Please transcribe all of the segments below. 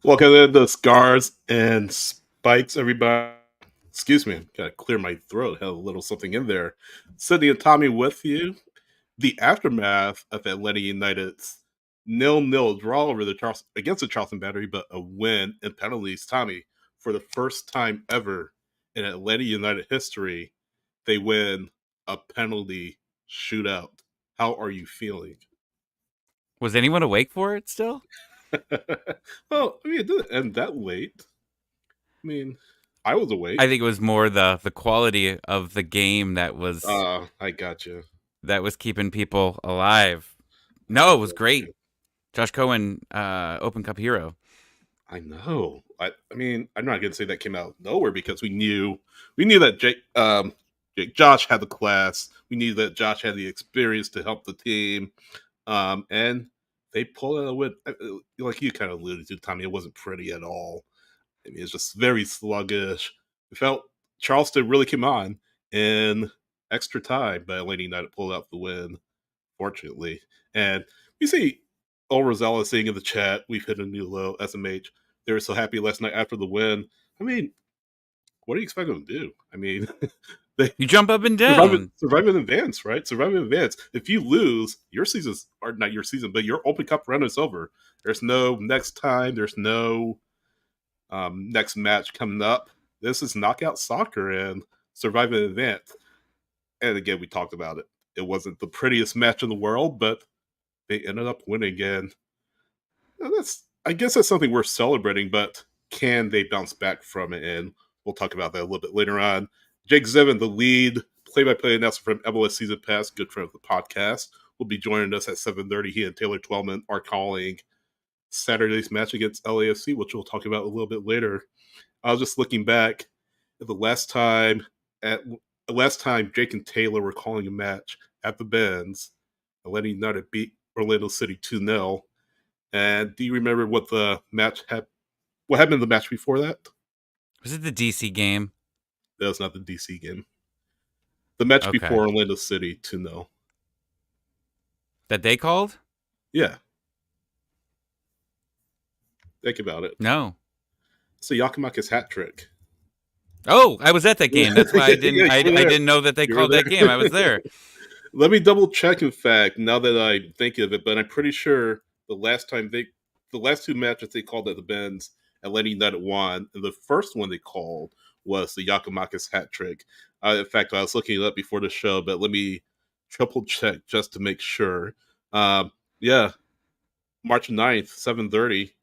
Welcome to the Scars and Spikes, everybody. Excuse me, gotta clear my throat. Had a little something in there. Sydney and Tommy with you. The aftermath of Atlanta United's 0-0 draw over against the Charleston Battery, but a win in penalties. Tommy, for the first time ever in Atlanta United history, they win a penalty shootout. How are you feeling? Was anyone awake for it still? Well, I mean, it didn't end that late. I mean, I was awake. I think it was more the quality of the game that was I got you. keeping people alive. No, it was great. Josh Cohen, Open Cup hero. I know. I mean, I'm not gonna say that came out of nowhere because we knew that Josh had the class. We knew that Josh had the experience to help the team, and they pulled out a win. Like you kind of alluded to, Tommy, it wasn't pretty at all. I mean, it's just very sluggish. It felt Charleston really came on in extra time, but Atlanta United pulled out the win, fortunately. And we see old Rosella saying in the chat, we've hit a new low, SMH. They were so happy last night after the win. I mean, what do you expect them to do? I mean, you jump up and down. Survive in advance, right? Survive in advance. If you lose, your season's, or not your season, but your Open Cup run is over. There's no next time. There's no next match coming up. This is knockout soccer and survive in advance. And again, we talked about it. It wasn't the prettiest match in the world, but they ended up winning again. I guess that's something worth celebrating, but can they bounce back from it? And we'll talk about that a little bit later on. Jake Zivin, the lead play-by-play announcer from MLS Season Pass, good friend of the podcast, will be joining us at 7:30. He and Taylor Twellman are calling Saturday's match against LAFC, which we'll talk about a little bit later. I was just looking back at the last time Jake and Taylor were calling a match at the Benz. Atlanta United beat Orlando City 2-0. And do you remember what the match what happened in the match before that? Was it the DC game? That was not the DC game. The match before Orlando City 2-0. That they called? Yeah. Think about it. No. It's a Giakoumakis hat trick. Oh, I was at that game. That's why I didn't. I didn't know that they called that game. I was there. Let me double check. In fact, now that I think of it, but I'm pretty sure the last two matches they called at the Benz, Atlanta United won, and the first one they called was the Giakoumakis hat trick. In fact, I was looking it up before the show, but let me triple check just to make sure. Yeah, March 9th, 7:30,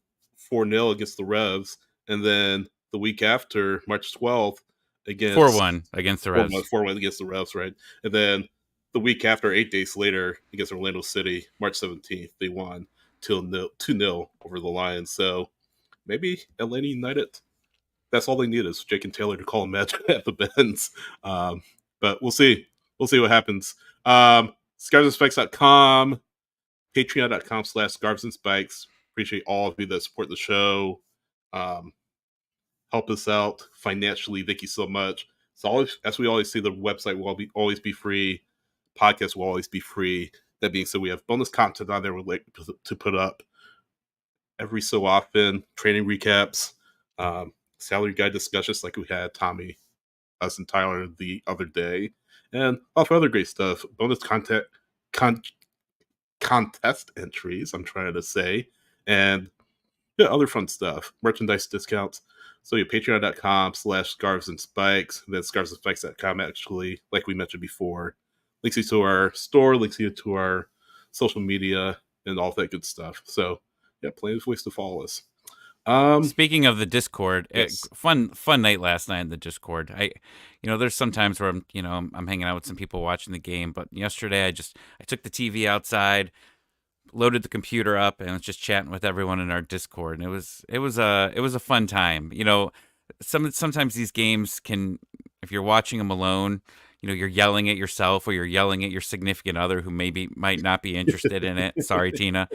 4-0 against the Revs, and then the week after, March 12th, against 4-1 against the Revs. 4-1 against the Revs, right? And then the week after, 8 days later, against Orlando City, March 17th, they won 2-0 over the Lions. So maybe Atlanta United, that's all they need is Jake and Taylor to call a match at the Benz. But we'll see. We'll see what happens. ScarsandSpikes.com, Patreon.com/ScarsandSpikes. Appreciate all of you that support the show. Help us out financially. Thank you so much. So as we always say, the website will always be free. Podcast will always be free. That being said, we have bonus content on there we'd like to put up every so often. Training recaps, salary guide discussions like we had Tommy, us, and Tyler the other day, and all other great stuff. Bonus content, contest entries, I'm trying to say, and yeah, other fun stuff. Merchandise discounts. So you patreon.com/scarvesandspikes, then scarvesandspikes.com, actually, like we mentioned before. Links you to our store, links you to our social media, and all that good stuff. So, yeah, plenty of ways to follow us. Speaking of the Discord, yes. fun night last night in the Discord. There's some times where I'm hanging out with some people watching the game, but yesterday I took the TV outside, loaded the computer up, and was just chatting with everyone in our Discord, and it was a fun time. Sometimes these games can, if you're watching them alone, you're yelling at yourself or you're yelling at your significant other who might not be interested in it. Sorry, Tina.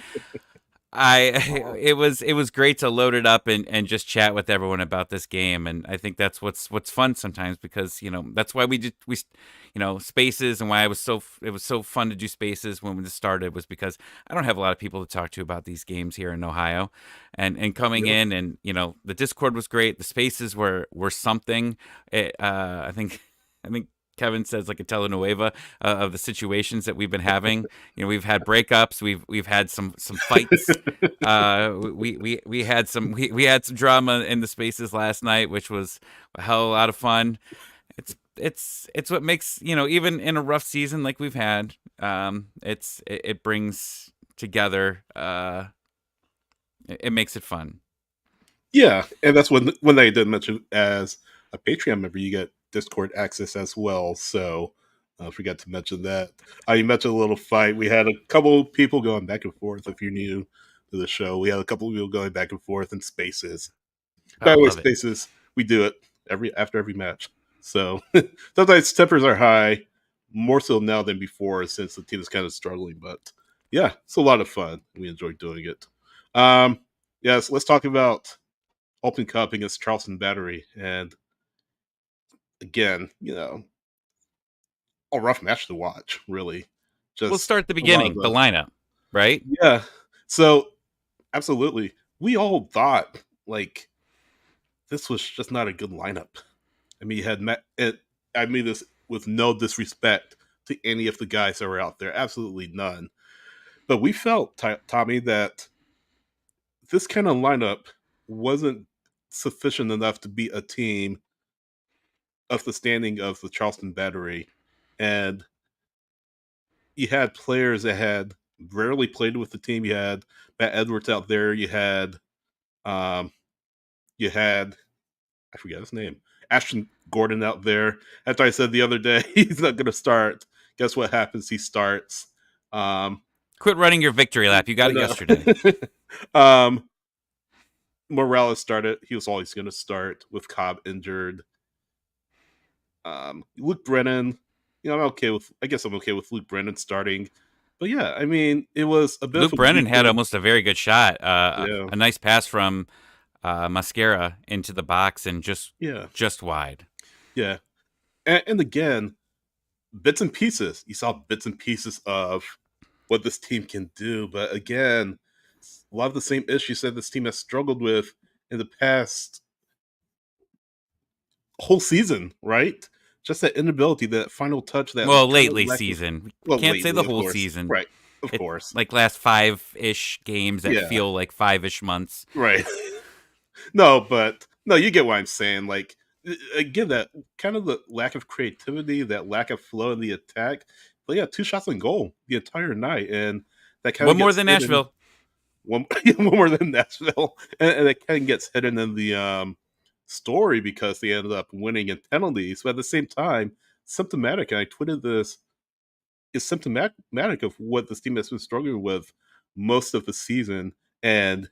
It was great to load it up and just chat with everyone about this game, and I think that's what's fun sometimes, because that's why spaces, and why it was so fun to do spaces when this started, was because I don't have a lot of people to talk to about these games here in Ohio, and coming Yeah. in, and the Discord was great, the spaces were something. I think Kevin says like a telenovela of the situations that we've been having. We've had breakups, we've had some fights. We had some drama in the spaces last night, which was a hell of a lot of fun. It's what makes, even in a rough season like we've had, it brings together. It makes it fun. Yeah, and that's when they did mention, as a Patreon member, you get Discord access as well. So I forgot to mention that. You mentioned a little fight. We had a couple people going back and forth. If you're new to the show, we had a couple of people going back and forth in spaces. I By the way, love it. spaces, we do it after every match. So sometimes tempers are high, more so now than before, since the team is kind of struggling. But yeah, it's a lot of fun. We enjoy doing it. Um, yes, let's talk about Open Cup against Charleston Battery. And again, a rough match to watch, really. We'll Just start at the a lot of beginning, the lineup, right? yeah. So absolutely. We all thought like this was just not a good lineup. I mean, you had met it. I mean this with no disrespect to any of the guys that were out there, absolutely none. But we felt, Tommy, that this kind of lineup wasn't sufficient enough to beat a team of the standing of the Charleston Battery, and you had players that had rarely played with the team. You had Matt Edwards out there. Um, you had I forget his name, Ashton Gordon out there. After I said the other day he's not going to start, guess what happens? He starts. Um, Quit running your victory lap. You got I it know. yesterday. Morales started. He was always going to start with Cobb injured. Luke Brennan, I'm okay with. I guess I'm okay with Luke Brennan starting. But yeah, I mean, it was a bit of Luke a Brennan had weekend. almost a very good shot. Yeah, A nice pass from Mascara into the box, and just yeah, just wide. yeah. And again, bits and pieces. You saw bits and pieces of what this team can do. But again, a lot of the same issues that this team has struggled with in the past whole season, right? Just that inability, that final touch, that Well, kind of lately lack of, season. We well, can't say the lately, of whole course. season. Right. Of It course. like last 5-ish games that Yeah. feel like 5-ish months. Right. No, but no, you get what I'm saying. Like, again, that kind of the lack of creativity, that lack of flow in the attack. But yeah, 2 shots on goal the entire night, and that kind of One more gets than hidden. Nashville. One more than Nashville, and it kind of gets hidden in the story because they ended up winning in penalties. But at the same time, symptomatic, and I tweeted this, is symptomatic of what this team has been struggling with most of the season, and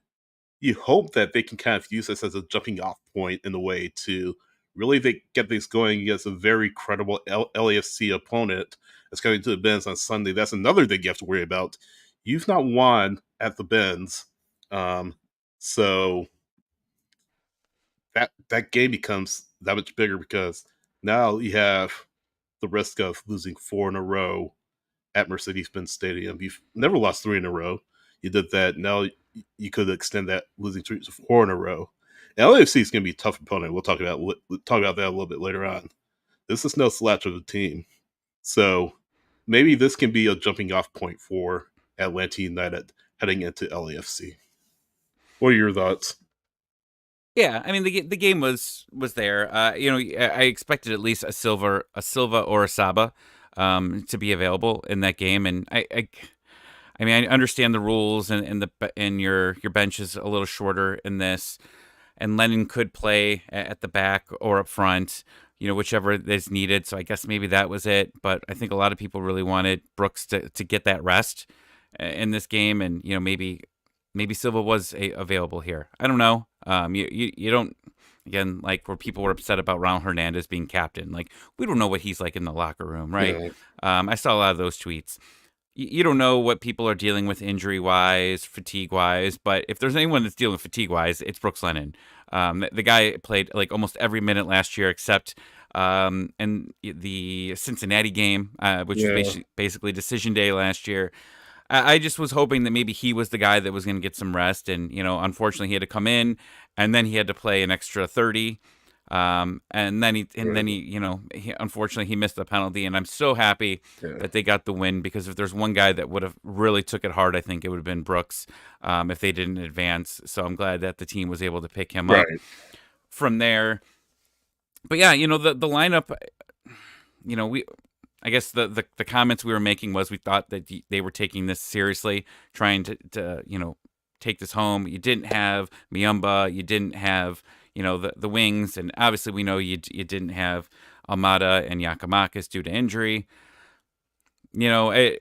you hope that they can kind of use this as a jumping off point in a way to really get things going against a very credible LAFC opponent that's coming to the Benz on Sunday. That's another thing you have to worry about. You've not won at the Benz, um, so that game becomes that much bigger because now you have the risk of losing 4 in a row at Mercedes-Benz Stadium. You've never lost 3 in a row. You did that. Now you could extend that losing streak to 4 in a row. And LAFC is going to be a tough opponent. We'll talk about that a little bit later on. This is no slouch of a team, so maybe this can be a jumping off point for Atlanta United heading into LAFC. What are your thoughts? Yeah, I mean the game was there. I expected at least a Silva or a Saba to be available in that game, and I mean I understand the rules, and your bench is a little shorter in this, and Lennon could play at the back or up front, whichever is needed. So I guess maybe that was it. But I think a lot of people really wanted Brooks to get that rest in this game, and maybe Silva was available here. I don't know. You don't, again, like where people were upset about Ronald Hernandez being captain. Like, we don't know what he's like in the locker room, right? Yeah. I saw a lot of those tweets. you don't know what people are dealing with injury wise, fatigue wise, but if there's anyone that's dealing with fatigue wise, it's Brooks Lennon. The guy played like almost every minute last year except in the Cincinnati game, which was Yeah, basically decision day last year. I just was hoping that maybe he was the guy that was going to get some rest, and unfortunately, he had to come in, and then he had to play an extra 30, and then he, right. unfortunately, he missed the penalty, and I'm so happy Yeah, that they got the win because if there's one guy that would have really took it hard, I think it would have been Brooks, if they didn't advance. So I'm glad that the team was able to pick him up right. from there. But yeah, the lineup, we I guess the comments we were making was we thought that they were taking this seriously, trying to take this home. You didn't have Miyamba, you didn't have the wings, and obviously we know you didn't have Almada and Giakoumakis due to injury. You know,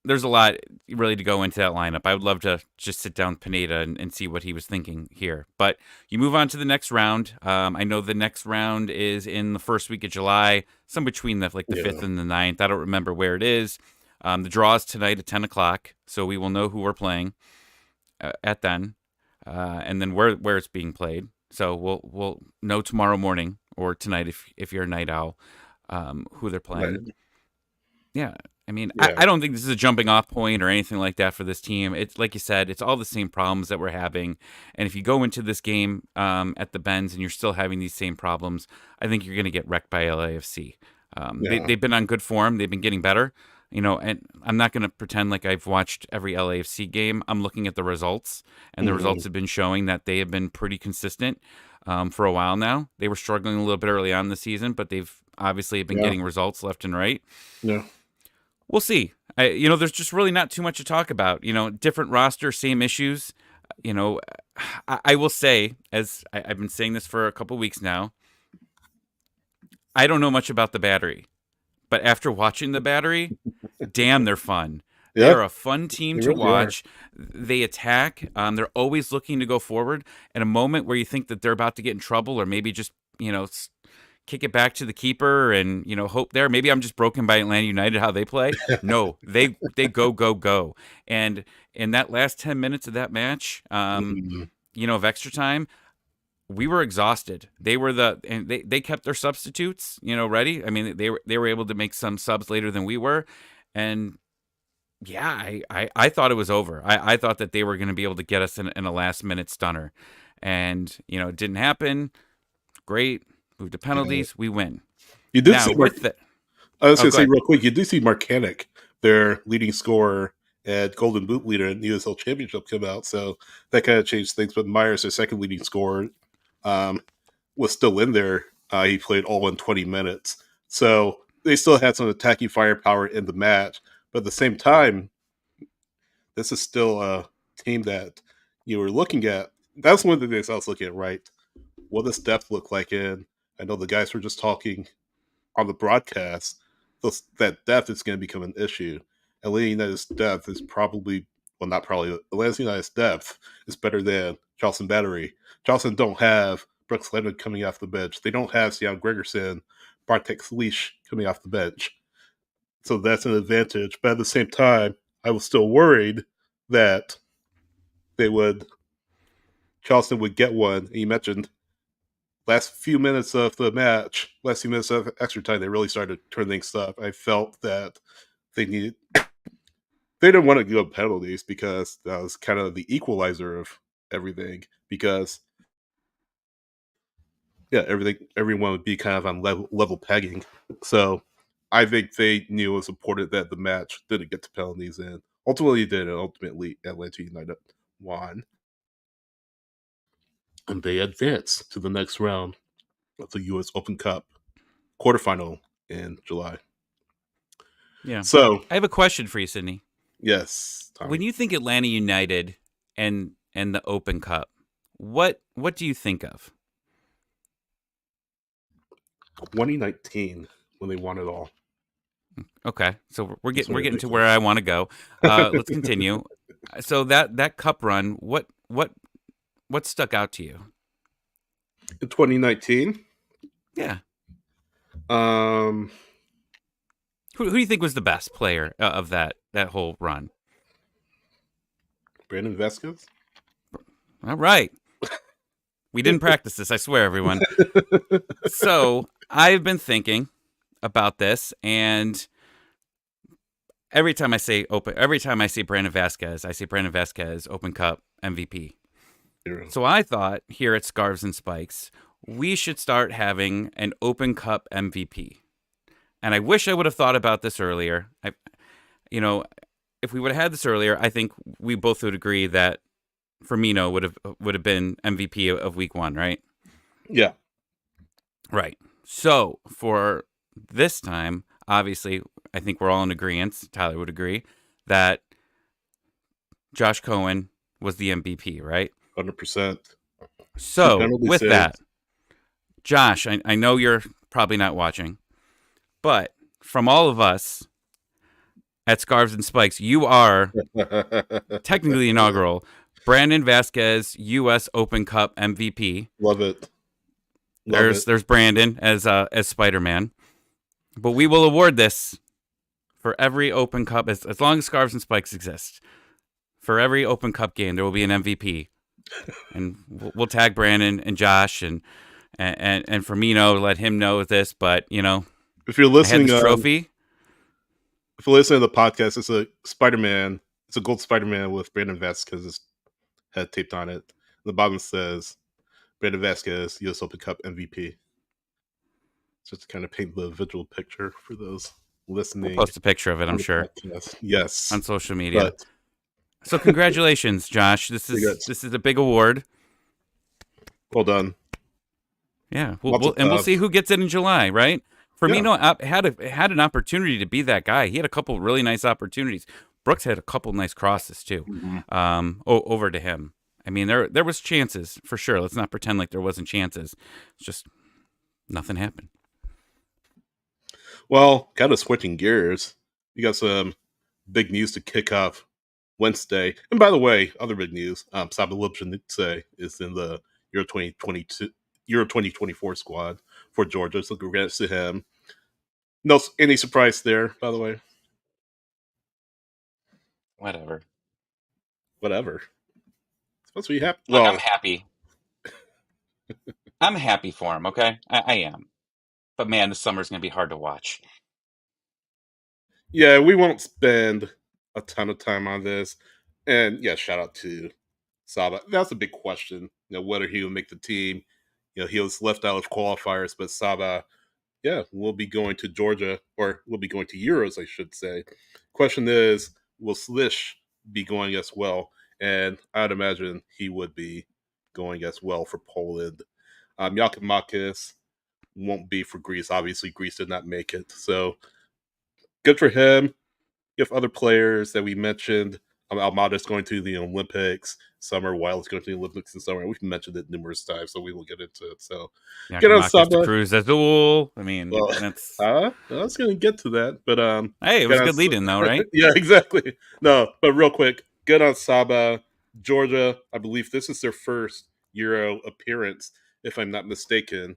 there's a lot really to go into that lineup. I would love to just sit down with Pineda and see what he was thinking here. But you move on to the next round. I know the next round is in the first week of July, some between the Yeah, 5th and the 9th. I don't remember where it is. The draw is tonight at 10 o'clock, so we will know who we're playing at then, and then where it's being played. So we'll know tomorrow morning or tonight if you're a night owl, who they're playing. right. Yeah. I mean, I, Yeah, I don't think this is a jumping off point or anything like that for this team. It's like you said, it's all the same problems that we're having. And if you go into this game at the Benz and you're still having these same problems, I think you're going to get wrecked by LAFC. yeah. They've been on good form. They've been getting better. And I'm not going to pretend like I've watched every LAFC game. I'm looking at the results, and the Hmm. results have been showing that they have been pretty consistent for a while now. They were struggling a little bit early on in the season, but they've obviously been Yeah, getting results left and right. yeah. We'll see. There's just really not too much to talk about. Different roster, same issues. You know, I will say, as I've been saying this for a couple weeks now, I don't know much about the Battery, but after watching the Battery, damn, they're fun. They Yeah, are a fun team they to really are. watch. They attack. They're always looking to go forward. At a moment where you think that they're about to get in trouble, or maybe just kick it back to the keeper and hope there. Maybe I'm just broken by Atlanta United how they play. No, they go, and in that last 10 minutes of that match, Mhm. of extra time, we were exhausted. They kept their substitutes ready. I mean they were able to make some subs later than we were, and yeah, I thought it was over. I thought that they were going to be able to get us in a last minute stunner, and it didn't happen. Great. Move to Yeah. penalties. We win. You did Now see Mark. with the I was oh, gonna go say ahead. real quick. You do see Marcanic, their leading scorer and Golden Boot leader in the USL Championship, come out. So that kind of changed things. But Myers, their second leading scorer, um, was still in there. He played all in 20 minutes. So they still had some attacking firepower in the match. But at the same time, this is still a team that you were looking at. That's one of the things I was looking at, right? What does depth look like in? I know the guys were just talking on the broadcast. That depth is going to become an issue. Atlanta United's depth is probably, well, not probably, Atlanta United's depth is better than Charleston Battery. Charleston don't have Brooks Lennon coming off the bench. They don't have Sian Gregerson, Bartek Slish coming off the bench. So that's an advantage. But at the same time, I was still worried that they would Charleston would get one. And you mentioned last few minutes of the match, last few minutes of extra time, they really started to turn things up. I felt that they needed they didn't want to go penalties because that was kind of the equalizer of everything. Because yeah, everyone would be kind of on level pegging. So I think they knew it was important that the match didn't get to penalties, and ultimately it did, and ultimately Atlanta United won, and they advanced to the next round of the U.S. Open Cup quarterfinal in July. Yeah. So I have a question for you, Sydney. yes, When Tommy, you think Atlanta United and the Open Cup, what do you think of? 2019 when they won it all. Okay, so we're That's getting what we're I getting think to where I want to go. Let's continue. So that cup run, what stuck out to you? in 2019. Yeah. Um, Who do you think was the best player of that whole run? Brandon Vasquez. All right. We didn't practice this, I swear, everyone. So I've been thinking about this, and every time I say Brandon Vasquez, I say Brandon Vasquez Open Cup MVP. So I thought here at Scarves and Spikes, we should start having an Open Cup MVP. And I wish I would have thought about this earlier. If we would have had this earlier, I think we both would agree that Firmino would have been MVP of Week 1, right? Yeah. Right. So for this time, obviously, I think we're all in agreement. Tyler would agree that Josh Cohen was the MVP, right? 100%. So with that, Josh, I know you're probably not watching, but from all of us at Scarves and Spikes, you are technically inaugural Brandon Vasquez U.S. Open Cup MVP. Love it. There's Brandon as Spider-Man, but we will award this for every Open Cup as long as Scarves and Spikes exist. For every Open Cup game, there will be an MVP, and we'll tag Brandon and Josh and Firmino, let him know this. But if you're listening, trophy. If you're listening to the podcast, it's a Spider-Man. It's a gold Spider-Man with Brandon Vasquez's head taped on it. The bottom says Brandon Vasquez, U.S. Open Cup MVP. Just to kind of paint the visual picture for those listening. We'll post a picture of it, I'm sure. Podcast. Yes, on social media. So congratulations, Josh. This is a big award. Well done. Yeah, we'll see who gets it in July, right? Firmino had an opportunity to be that guy. He had a couple really nice opportunities. Brooks had a couple nice crosses too, over to him. I mean, there was chances for sure. Let's not pretend like there wasn't chances. It's just nothing happened. Well, kind of switching gears, you got some big news to kick off Wednesday. And by the way, other big news: Saba Lipshin is in the Euro 2024 squad for Georgia. So congrats to him. No, any surprise there, by the way? Whatever. It's supposed to be happy. Look, I'm happy. I'm happy for him, okay? I am. But man, this summer's going to be hard to watch. Yeah, we won't spend a ton of time on this. And yeah, shout out to Saba. That's a big question, whether he will make the team. He was left out of qualifiers, but Saba, will be going to Georgia, or will be going to Euros, I should say. Question is, will Slish be going as well? And I'd imagine he would be going as well for Poland. Giakoumakis won't be for Greece. Obviously, Greece did not make it. So good for him. You have other players that we mentioned. Almada's going to the Olympics summer. Wild's going to the Olympics in summer. We've mentioned it numerous times, so we will get into it. So get on Saba. Cruz Azul. I mean, that's. I was going to get to that, but hey, it was a good lead-in, though, right? Yeah, exactly. No, but real quick, good on Saba. Georgia, I believe this is their first Euro appearance, if I'm not mistaken.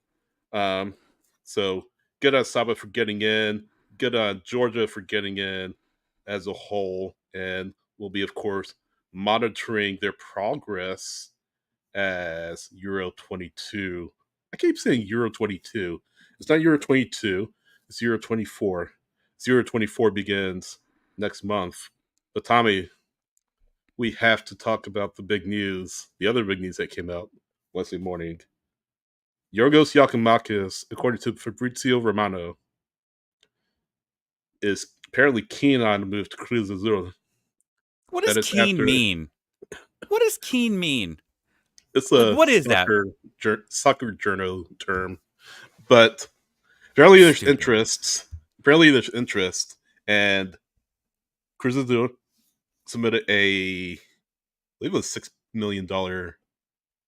So good on Saba for getting in. Good on Georgia for getting in as a whole, and we'll be, of course, monitoring their progress as Euro 22. I keep saying Euro 22. It's not Euro 22. It's Euro 24. Euro 24 begins next month. But Tommy, we have to talk about the big news, the other big news that came out Wednesday morning. Giorgos Giakoumakis, according to Fabrizio Romano, is apparently keen on to move to Cruz Azul. What does keen mean? What does keen mean? It's a what is soccer journal term, but apparently there's interest. Apparently there's interest, and Cruz Azul submitted I believe it was $6 million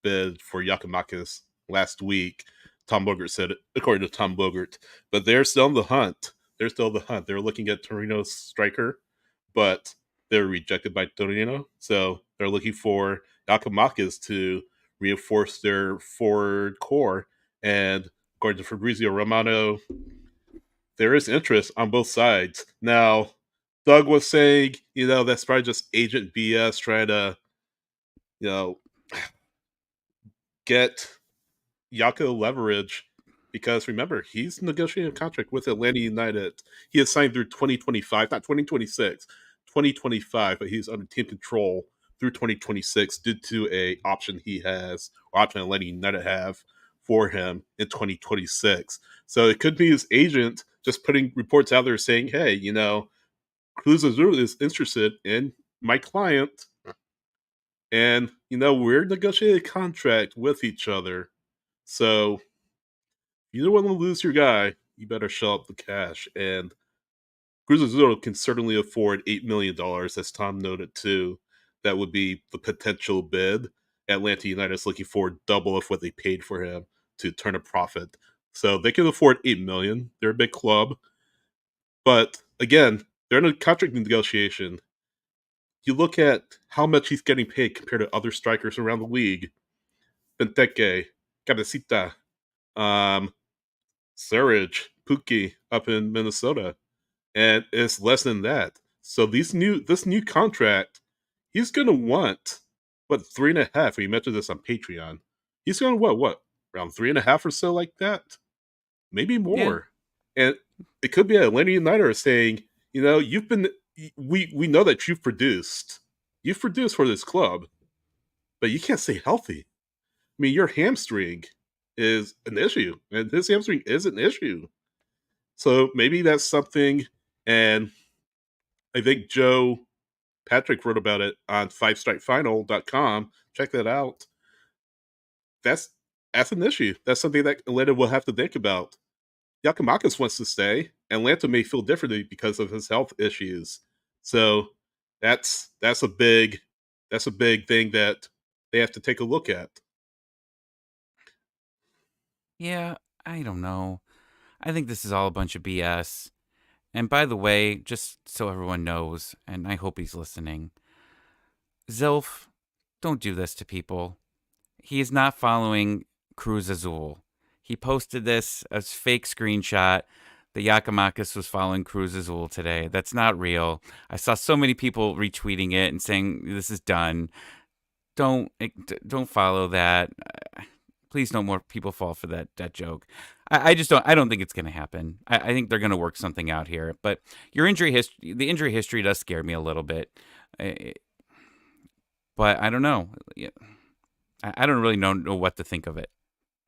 bid for Giakoumakis last week. Tom Bogert said it, according to Tom Bogert, but they're still in the hunt. They're looking at Torino's striker, but they're rejected by Torino. So they're looking for Giakoumakis to reinforce their forward core. And according to Fabrizio Romano, there is interest on both sides. Now, Doug was saying, that's probably just agent BS trying to, you know, get Yako leverage because remember, he's negotiating a contract with Atlanta United. He has signed through 2025, not 2026, 2025, but he's under team control through 2026 due to a option he has, or option Atlanta United have for him in 2026. So it could be his agent just putting reports out there saying, hey, Cruz Azul is interested in my client, and we're negotiating a contract with each other. So you don't want to lose your guy, you better shell up the cash. And Cruz Azul can certainly afford $8 million, as Tom noted too. That would be the potential bid. Atlanta United is looking for double of what they paid for him to turn a profit. So they can afford $8 million. They're a big club. But again, they're in a contract negotiation. You look at how much he's getting paid compared to other strikers around the league. Benteke, Cabecita, Surridge, Pookie up in Minnesota, and it's less than that. So this new contract, he's gonna want what 3.5. We mentioned this on Patreon. He's gonna what around 3.5 or so, like that, maybe Yeah. more. And it could be Atlanta United are saying, you've been we know that you've produced for this club, but you can't stay healthy. I mean, your hamstring is an issue, and his hamstring is an issue. So maybe that's something. And I think Joe Patrick wrote about it on fivestrikefinal.com. Check that out. That's an issue. That's something that Atlanta will have to think about. Giakoumakis wants to stay. Atlanta may feel differently because of his health issues. So that's a big thing that they have to take a look at. Yeah, I don't know. I think this is all a bunch of BS. And by the way, just so everyone knows, and I hope he's listening, Zilf, don't do this to people. He is not following Cruz Azul. He posted this as fake screenshot that Giakoumakis was following Cruz Azul today. That's not real. I saw so many people retweeting it and saying this is done. Don't follow that. Please no more people fall for that joke. I just don't think it's going to happen. I think they're going to work something out here. But the injury history does scare me a little bit. But I don't know. I don't really know what to think of it.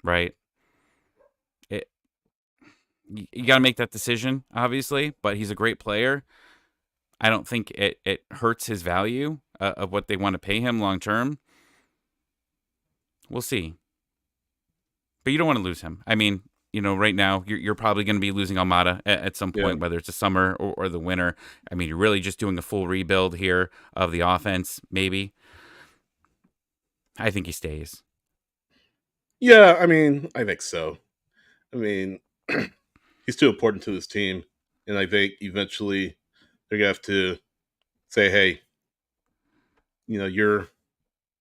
Right? You got to make that decision, obviously. But he's a great player. I don't think it hurts his value of what they want to pay him long term. We'll see. But you don't want to lose him. I mean, right now you're probably going to be losing Almada at some point, whether it's the summer or the winter. I mean, you're really just doing a full rebuild here of the offense, maybe. I think he stays. Yeah, I mean, I think so. I mean, he's too important to this team, and I think eventually they're gonna have to say, "Hey, you're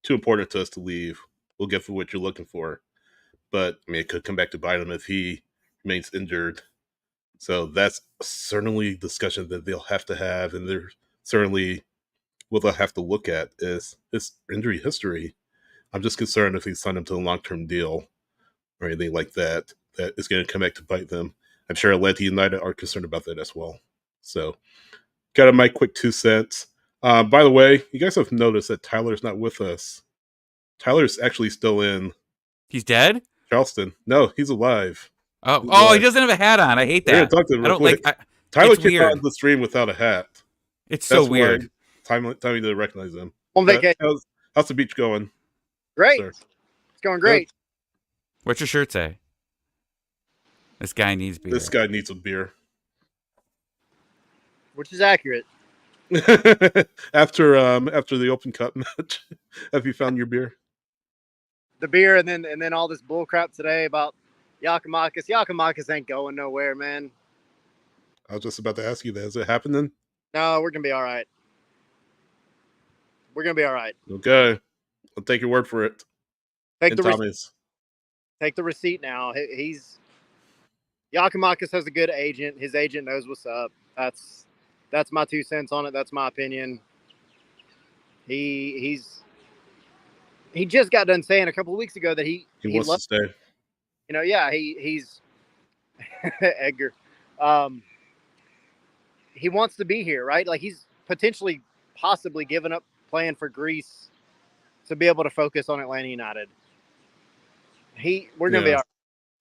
too important to us to leave. We'll get for what you're looking for." But I mean, it could come back to bite him if he remains injured. So that's certainly a discussion that they'll have to have, and they're certainly what they'll have to look at is his injury history. I'm just concerned if they sign him to a long-term deal or anything like that, that is going to come back to bite them. I'm sure Atlanta United are concerned about that as well. So, got my quick 2 cents. By the way, you guys have noticed that Tyler's not with us. Tyler's actually still in. He's dead? Charleston. No, he's alive. Oh, he doesn't have a hat on. I hate We're gonna that. talk to him I real don't quick. like. Tyler It's came weird. on the stream without a hat. It's so That's weird. Why time to recognize him. On vacation. How's the beach going? Great. Sir? It's going great. What's your shirt say? This guy needs beer. This guy needs a beer. Which is accurate. after the Open Cup match, have you found your beer? The beer and then all this bull crap today about Giakoumakis. Giakoumakis ain't going nowhere, man. I was just about to ask you that. Is it happening? No, we're gonna be all right. We're gonna be all right. Okay, I'll take your word for it. Take the receipt now. Giakoumakis has a good agent. His agent knows what's up. That's my 2 cents on it. That's my opinion. He just got done saying a couple of weeks ago that he wants to stay. He's Edgar. He wants to be here, right? Like he's potentially, possibly giving up playing for Greece to be able to focus on Atlanta United. We're gonna be all right.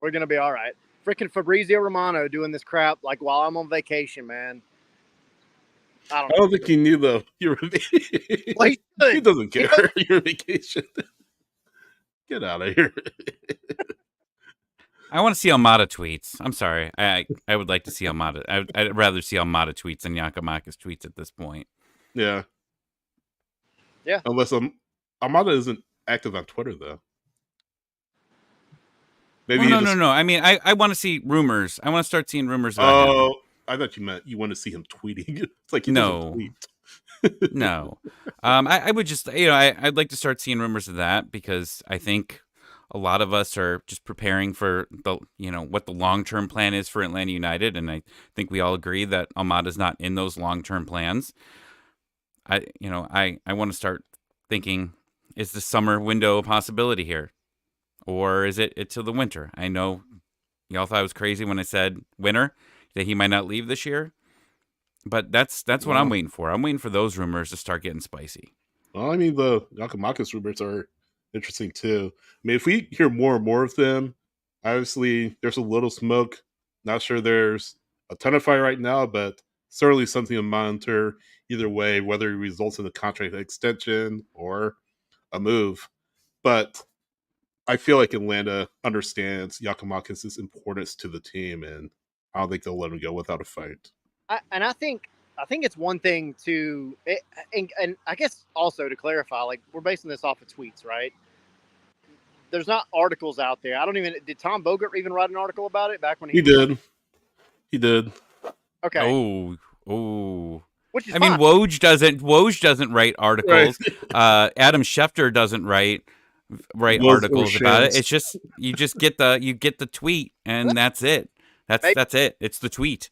We're gonna be all right. Freaking Fabrizio Romano doing this crap like while I'm on vacation, man. I don't think he knew though. Well, he doesn't care. You're on vacation. Get out of here. I want to see Almada tweets. I'm sorry. I would like to see Almada. I'd rather see Almada tweets than Giakoumakis tweets at this point. Yeah. Yeah. Unless Almada isn't active on Twitter though. Maybe no. I mean, I want to see rumors. I want to start seeing rumors about him. I thought you meant you want to see him tweeting. It's like he doesn't tweet. No. I would just, I'd like to start seeing rumors of that because I think a lot of us are just preparing for what the long-term plan is for Atlanta United, and I think we all agree that Almada's not in those long-term plans. I want to start thinking, is the summer window a possibility here? Or is it till the winter? I know y'all thought I was crazy when I said winter, that he might not leave this year. But that's what I'm waiting for. I'm waiting for those rumors to start getting spicy. Well, I mean, the Giakoumakis rumors are interesting too. I mean, if we hear more and more of them, obviously there's a little smoke. Not sure there's a ton of fire right now, but certainly something to monitor either way, whether it results in a contract extension or a move. But I feel like Atlanta understands Giakoumakis' importance to the team, and I don't think they'll let him go without a fight. I think it's one thing to, and I guess also to clarify, like we're basing this off of tweets, right? There's not articles out there. Did Tom Bogert even write an article about it back when he did? He did. Okay. Oh. Which is I mean, Woj doesn't write articles. Right. Adam Schefter doesn't write articles about it. It's just you get the tweet and that's it. That's it. It's the tweet.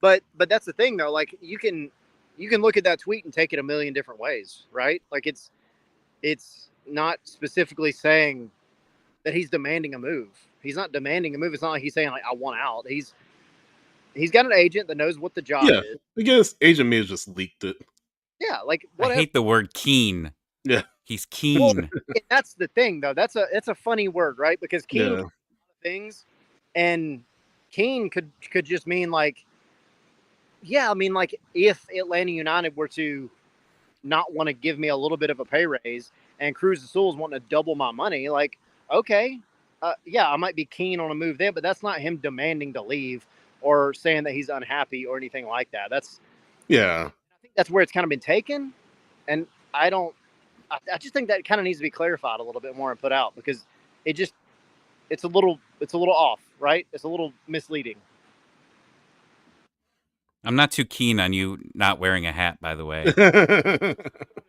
But that's the thing though. Like you can look at that tweet and take it a million different ways, right? Like it's not specifically saying that he's demanding a move. He's not demanding a move. It's not like he's saying like I want out. He's got an agent that knows what the job is. I guess agent may have just leaked it. Yeah, like whatever. I hate the word keen. Yeah. He's keen. Well, that's the thing though. It's a funny word, right? Because keen things, and keen could just mean like, yeah, I mean like if Atlanta United were to not want to give me a little bit of a pay raise and Cruz Azul is wanting to double my money, like, okay, yeah, I might be keen on a move there, but that's not him demanding to leave or saying that he's unhappy or anything like that. I think that's where it's kind of been taken, and I just think that kind of needs to be clarified a little bit more and put out because it's a little off, right? It's a little misleading. I'm not too keen on you not wearing a hat, by the way.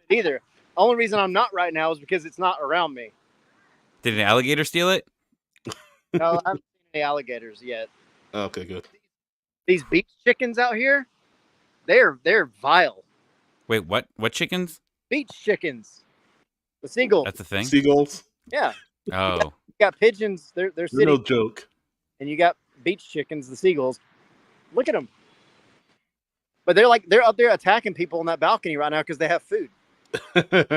Either. Only reason I'm not right now is because it's not around me. Did an alligator steal it? No, I haven't seen any alligators yet. Okay, good. These beach chickens out here, they're vile. Wait, what? What chickens? Beach chickens. The seagulls. That's a thing? Seagulls? Yeah. Oh. You got pigeons. They're sitting. No joke. And you got beach chickens, the seagulls. Look at them. But they're up there attacking people on that balcony right now because they have food. They're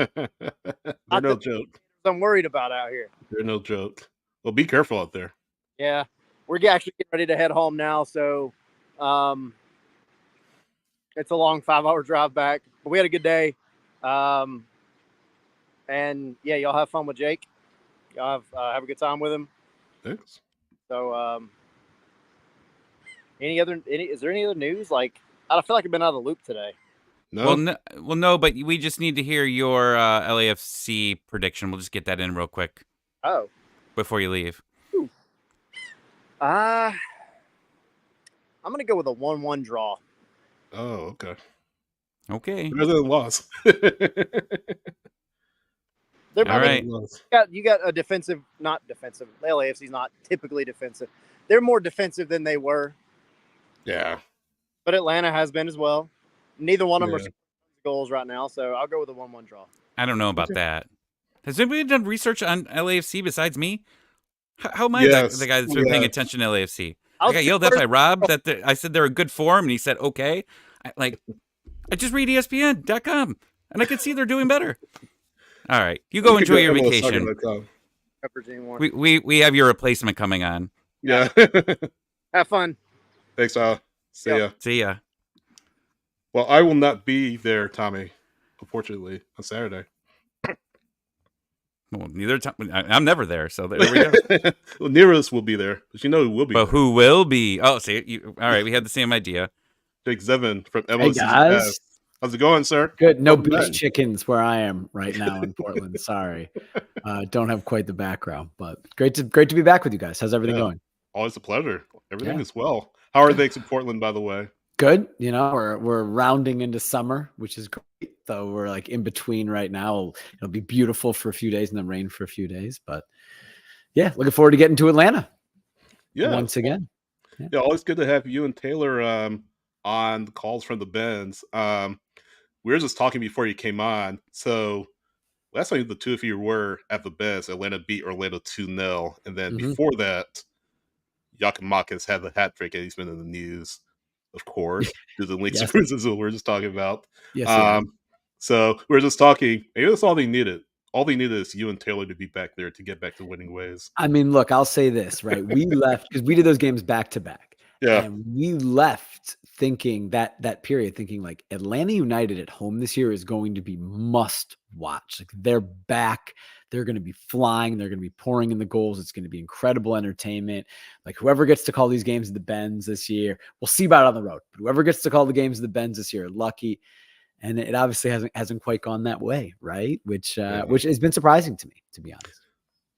no joke. I'm worried about out here. They're no joke. Well, be careful out there. Yeah. We're actually getting ready to head home now, so it's a long 5-hour drive back. But we had a good day. And yeah, y'all have fun with Jake. Y'all have a good time with him. Thanks. So is there any other news? Like, I feel like I've been out of the loop today. No. Well, no, but we just need to hear your LAFC prediction. We'll just get that in real quick. Oh. Before you leave. I'm going to go with a 1-1 draw. Oh, okay. Okay. Better than loss. They're, All right. you got a defensive, not defensive. The LAFC's not typically defensive. They're more defensive than they were. Yeah. But Atlanta has been as well. Neither one of them are goals right now, so I'll go with a 1-1 draw. I don't know about that. Has anybody done research on LAFC besides me? How am I the guy that's been paying attention to LAFC? I got yelled at by Rob that I said they're a good form, and he said, okay. I just read ESPN.com, and I can see they're doing better. All right. You go enjoy your vacation. We have your replacement coming on. Yeah. Have fun. Thanks, Al. See ya. See ya. Well, I will not be there, Tommy, unfortunately, on Saturday. Well, neither time. I'm never there, so there we go. Well, Neros will be there, but you know who will be. But who will be? Oh, see, all right. We had the same idea. Jake Zivin from MLS Season guys. Pass. How's it going, sir? Good. No beef chickens where I am right now in Portland. Sorry, don't have quite the background, but great to be back with you guys. How's everything going? Always a pleasure. Everything is well. How are things in Portland, by the way? Good. You know, we're rounding into summer, which is great. Though we're like in between right now. It'll be beautiful for a few days and then rain for a few days. But yeah, looking forward to getting to Atlanta. Yeah, once again. Yeah, always good to have you and Taylor on the calls from the Bends. We were just talking before you came on. So last time the two of you were at the Bends, Atlanta beat Orlando 2-0. And then before that, Giakoumakis had the hat trick, and he's been in the news, of course, due to the links to Cruz Azul we were just talking about. Yes, so we were just talking. Maybe that's all they needed. All they needed is you and Taylor to be back there to get back to winning ways. I mean, look, I'll say this, right? We left because we did those games back to back. Yeah. And we left thinking that period, thinking like Atlanta United at home this year is going to be must watch. Like they're back. They're going to be flying. They're going to be pouring in the goals. It's going to be incredible entertainment. Like whoever gets to call these games of the Bends this year, we'll see about it on the road. But whoever gets to call the games of the Bends this year, lucky. And it obviously hasn't quite gone that way, right? Which has been surprising to me, to be honest.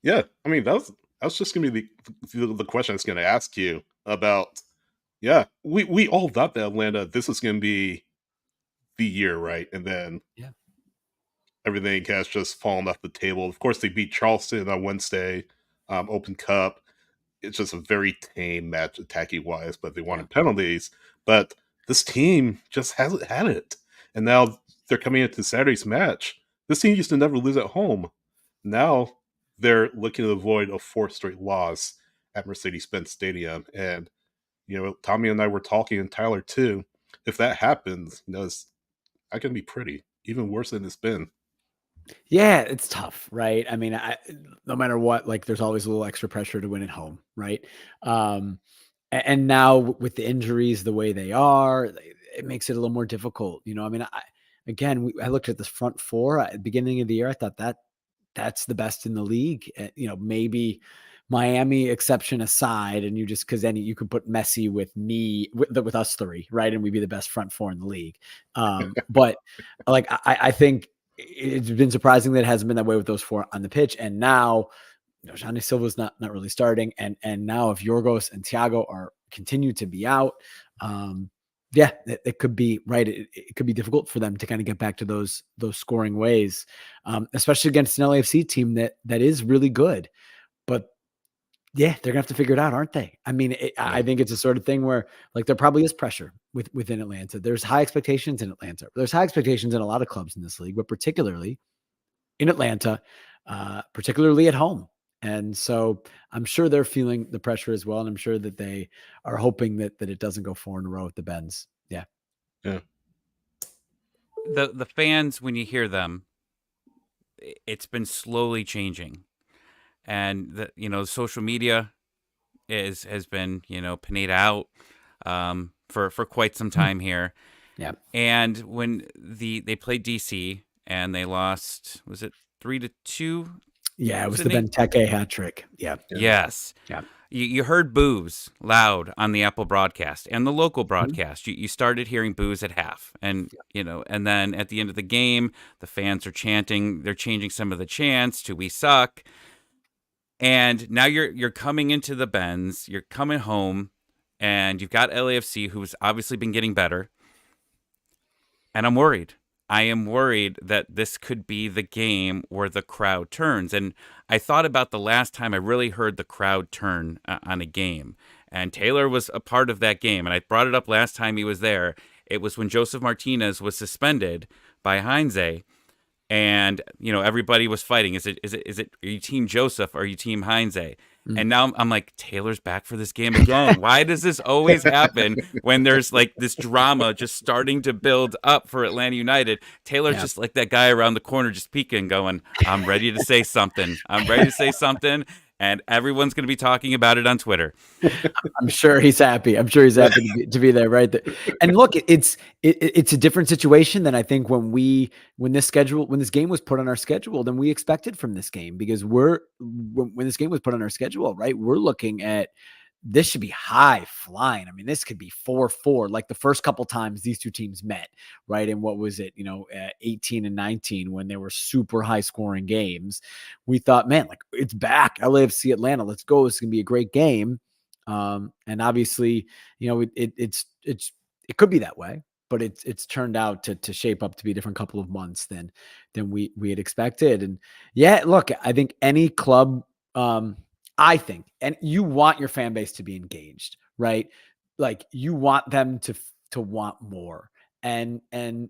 Yeah, I mean that was just gonna be the question I was gonna ask you about. Yeah, we all thought that Atlanta, this was gonna be the year, right? And then everything has just fallen off the table. Of course, they beat Charleston on Wednesday, Open Cup. It's just a very tame match attacking wise, but they wanted penalties. But this team just hasn't had it. And now they're coming into Saturday's match. This team used to never lose at home. Now they're looking to avoid a fourth straight loss at Mercedes-Benz Stadium. And, you know, Tommy and I were talking, and Tyler too. If that happens, you know, it's not going to be pretty. Even worse than it's been. Yeah, it's tough, right? I mean, no matter what, like there's always a little extra pressure to win at home, right? And now with the injuries the way they are, it makes it a little more difficult. You know, I mean, I looked at this front four at the beginning of the year. I thought that's the best in the league. You know, maybe Miami exception aside, and because then you could put Messi with us three, right? And we'd be the best front four in the league. But like, I think it's been surprising that it hasn't been that way with those four on the pitch. And now, you know, Johnny Silva's not really starting. And now if Giorgos and Thiago continue to be out, it could be right. It could be difficult for them to kind of get back to those scoring ways, especially against an LAFC team that is really good. But yeah, they're gonna have to figure it out, aren't they? I mean, I think it's a sort of thing where like there probably is pressure within Atlanta. There's high expectations in Atlanta. There's high expectations in a lot of clubs in this league, but particularly in Atlanta, particularly at home. And so I'm sure they're feeling the pressure as well. And I'm sure that they are hoping that it doesn't go 4 in a row at the Bends. Yeah. Yeah. The fans, when you hear them, it's been slowly changing. And social media has been, Pineda out for quite some time here. Yeah. And when they played DC and they lost, was it 3-2? Yeah, it was the Benteke hat trick. Yeah. Yes. Yeah. You heard boos loud on the Apple broadcast and the local broadcast. Mm-hmm. You started hearing boos at half, and and then at the end of the game, the fans are chanting. They're changing some of the chants to "We suck." And now you're coming into the Bends. You're coming home, and you've got LAFC, who's obviously been getting better. And I'm worried. I am worried that this could be the game where the crowd turns. And I thought about the last time I really heard the crowd turn on a game. And Taylor was a part of that game. And I brought it up last time he was there. It was when Joseph Martinez was suspended by Heinze. And, everybody was fighting. Is it, are you team Joseph or are you team Heinze? And now I'm like, Taylor's back for this game again. Why does this always happen when there's like this drama just starting to build up for Atlanta United? Taylor's just like that guy around the corner just peeking, going, I'm ready to say something. I'm ready to say something. And everyone's going to be talking about it on Twitter. I'm sure he's happy. I'm sure he's happy to be there, right? And look, it's a different situation than I think when this game was put on our schedule than we expected from this game, because when this game was put on our schedule, right, we're looking at this should be high flying. I mean, this could be 4-4, like the first couple times these two teams met, right? And what was it, 18 and 19, when they were super high scoring games. We thought, man, like, it's back. LAFC Atlanta, let's go. This is gonna be a great game. And obviously, it could be that way, but it's turned out to shape up to be a different couple of months than we had expected. And yeah, look, I think any club, and you want your fan base to be engaged, right? Like, you want them to want more. And I'm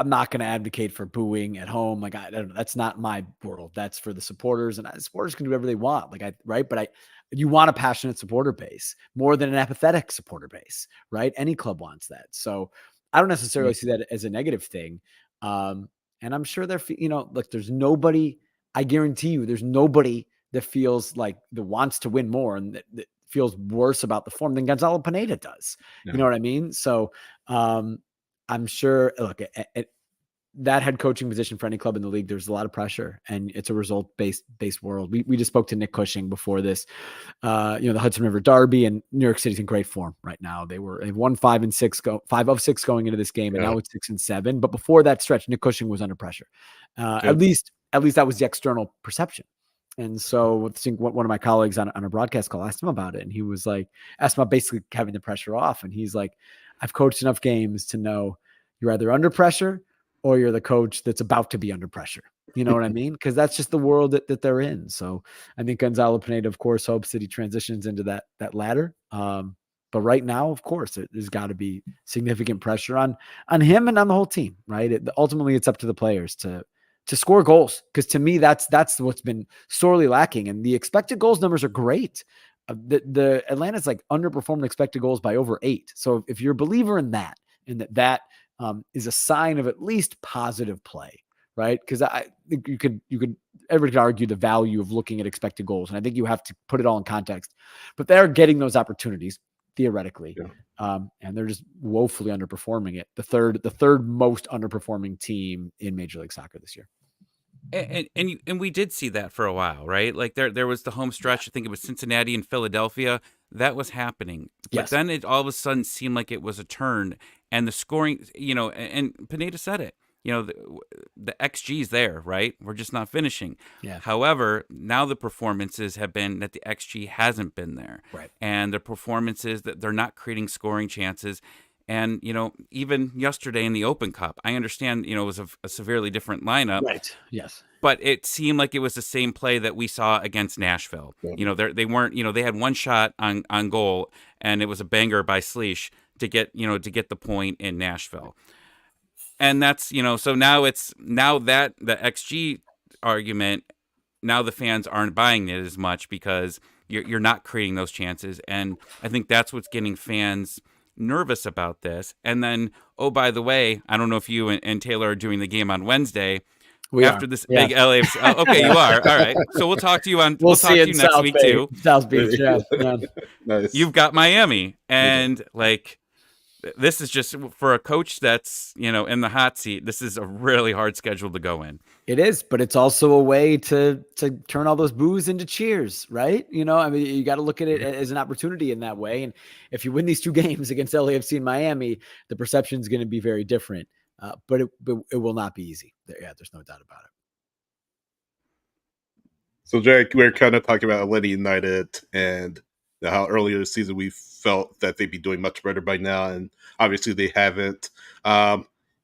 not going to advocate for booing at home. Like, I don't know, that's not my world. That's for the supporters, and supporters can do whatever they want. Right. But you want a passionate supporter base more than an apathetic supporter base, right? Any club wants that. So I don't necessarily see that as a negative thing. And I'm sure look, there's nobody, I guarantee you, there's nobody that feels like that wants to win more and that feels worse about the form than Gonzalo Pineda does. No. You know what I mean? So I'm sure, look, that head coaching position for any club in the league, there's a lot of pressure, and it's a result-based world. We just spoke to Nick Cushing before this. The Hudson River Derby, and New York City's in great form right now. They've won 5 of 6 going into this game, and now it's 6 and 7. But before that stretch, Nick Cushing was under pressure. At least that was the external perception. And so I think one of my colleagues on a broadcast call asked him about it, and he was like, asked about basically having the pressure off. And he's like, I've coached enough games to know you're either under pressure or you're the coach that's about to be under pressure. You know what I mean? Because that's just the world that they're in. So I think Gonzalo Pineda, of course, hopes that he transitions into that latter. But right now, of course, there's got to be significant pressure on him and on the whole team, right? Ultimately, it's up to the players to score goals. Because to me, that's what's been sorely lacking. And the expected goals numbers are great. The Atlanta's like underperformed expected goals by over 8. So if you're a believer in that, and that is a sign of at least positive play, right? Because I think everybody could argue the value of looking at expected goals, and I think you have to put it all in context. But they're getting those opportunities theoretically, and they're just woefully underperforming it. The third most underperforming team in Major League Soccer this year. And we did see that for a while, right? Like there was the home stretch. I think it was Cincinnati and Philadelphia. That was happening. But then it all of a sudden seemed like it was a turn, and the scoring, and Pineda said it, the XG's there, right? We're just not finishing. Yeah. However, now the performances have been that the XG hasn't been there. Right. And the performances that they're not creating scoring chances. And, even yesterday in the Open Cup, I understand, it was a severely different lineup. Right. Yes. But it seemed like it was the same play that we saw against Nashville. Yeah. They weren't, they had one shot on goal, and it was a banger by Sleesh to get the point in Nashville. And that's, so now that the XG argument, now the fans aren't buying it as much because you're not creating those chances. And I think that's what's getting fans nervous about this. And then, oh, by the way, I don't know if you and Taylor are doing the game on Wednesday. After this big LAFC. Oh, okay, you are. All right. So we'll talk to you we'll talk to you next South week Bay, too. South Beach, yeah. Nice. You've got Miami. And this is just for a coach that's, in the hot seat. This is a really hard schedule to go in. It is, but it's also a way to turn all those boos into cheers, right? You got to look at it as an opportunity in that way. And if you win these 2 games against LAFC and Miami, the perception is going to be very different. But it will not be easy. There's no doubt about it. So, Jake, we're kind of talking about Atlanta United and how earlier this season we felt that they'd be doing much better by now, and obviously they haven't.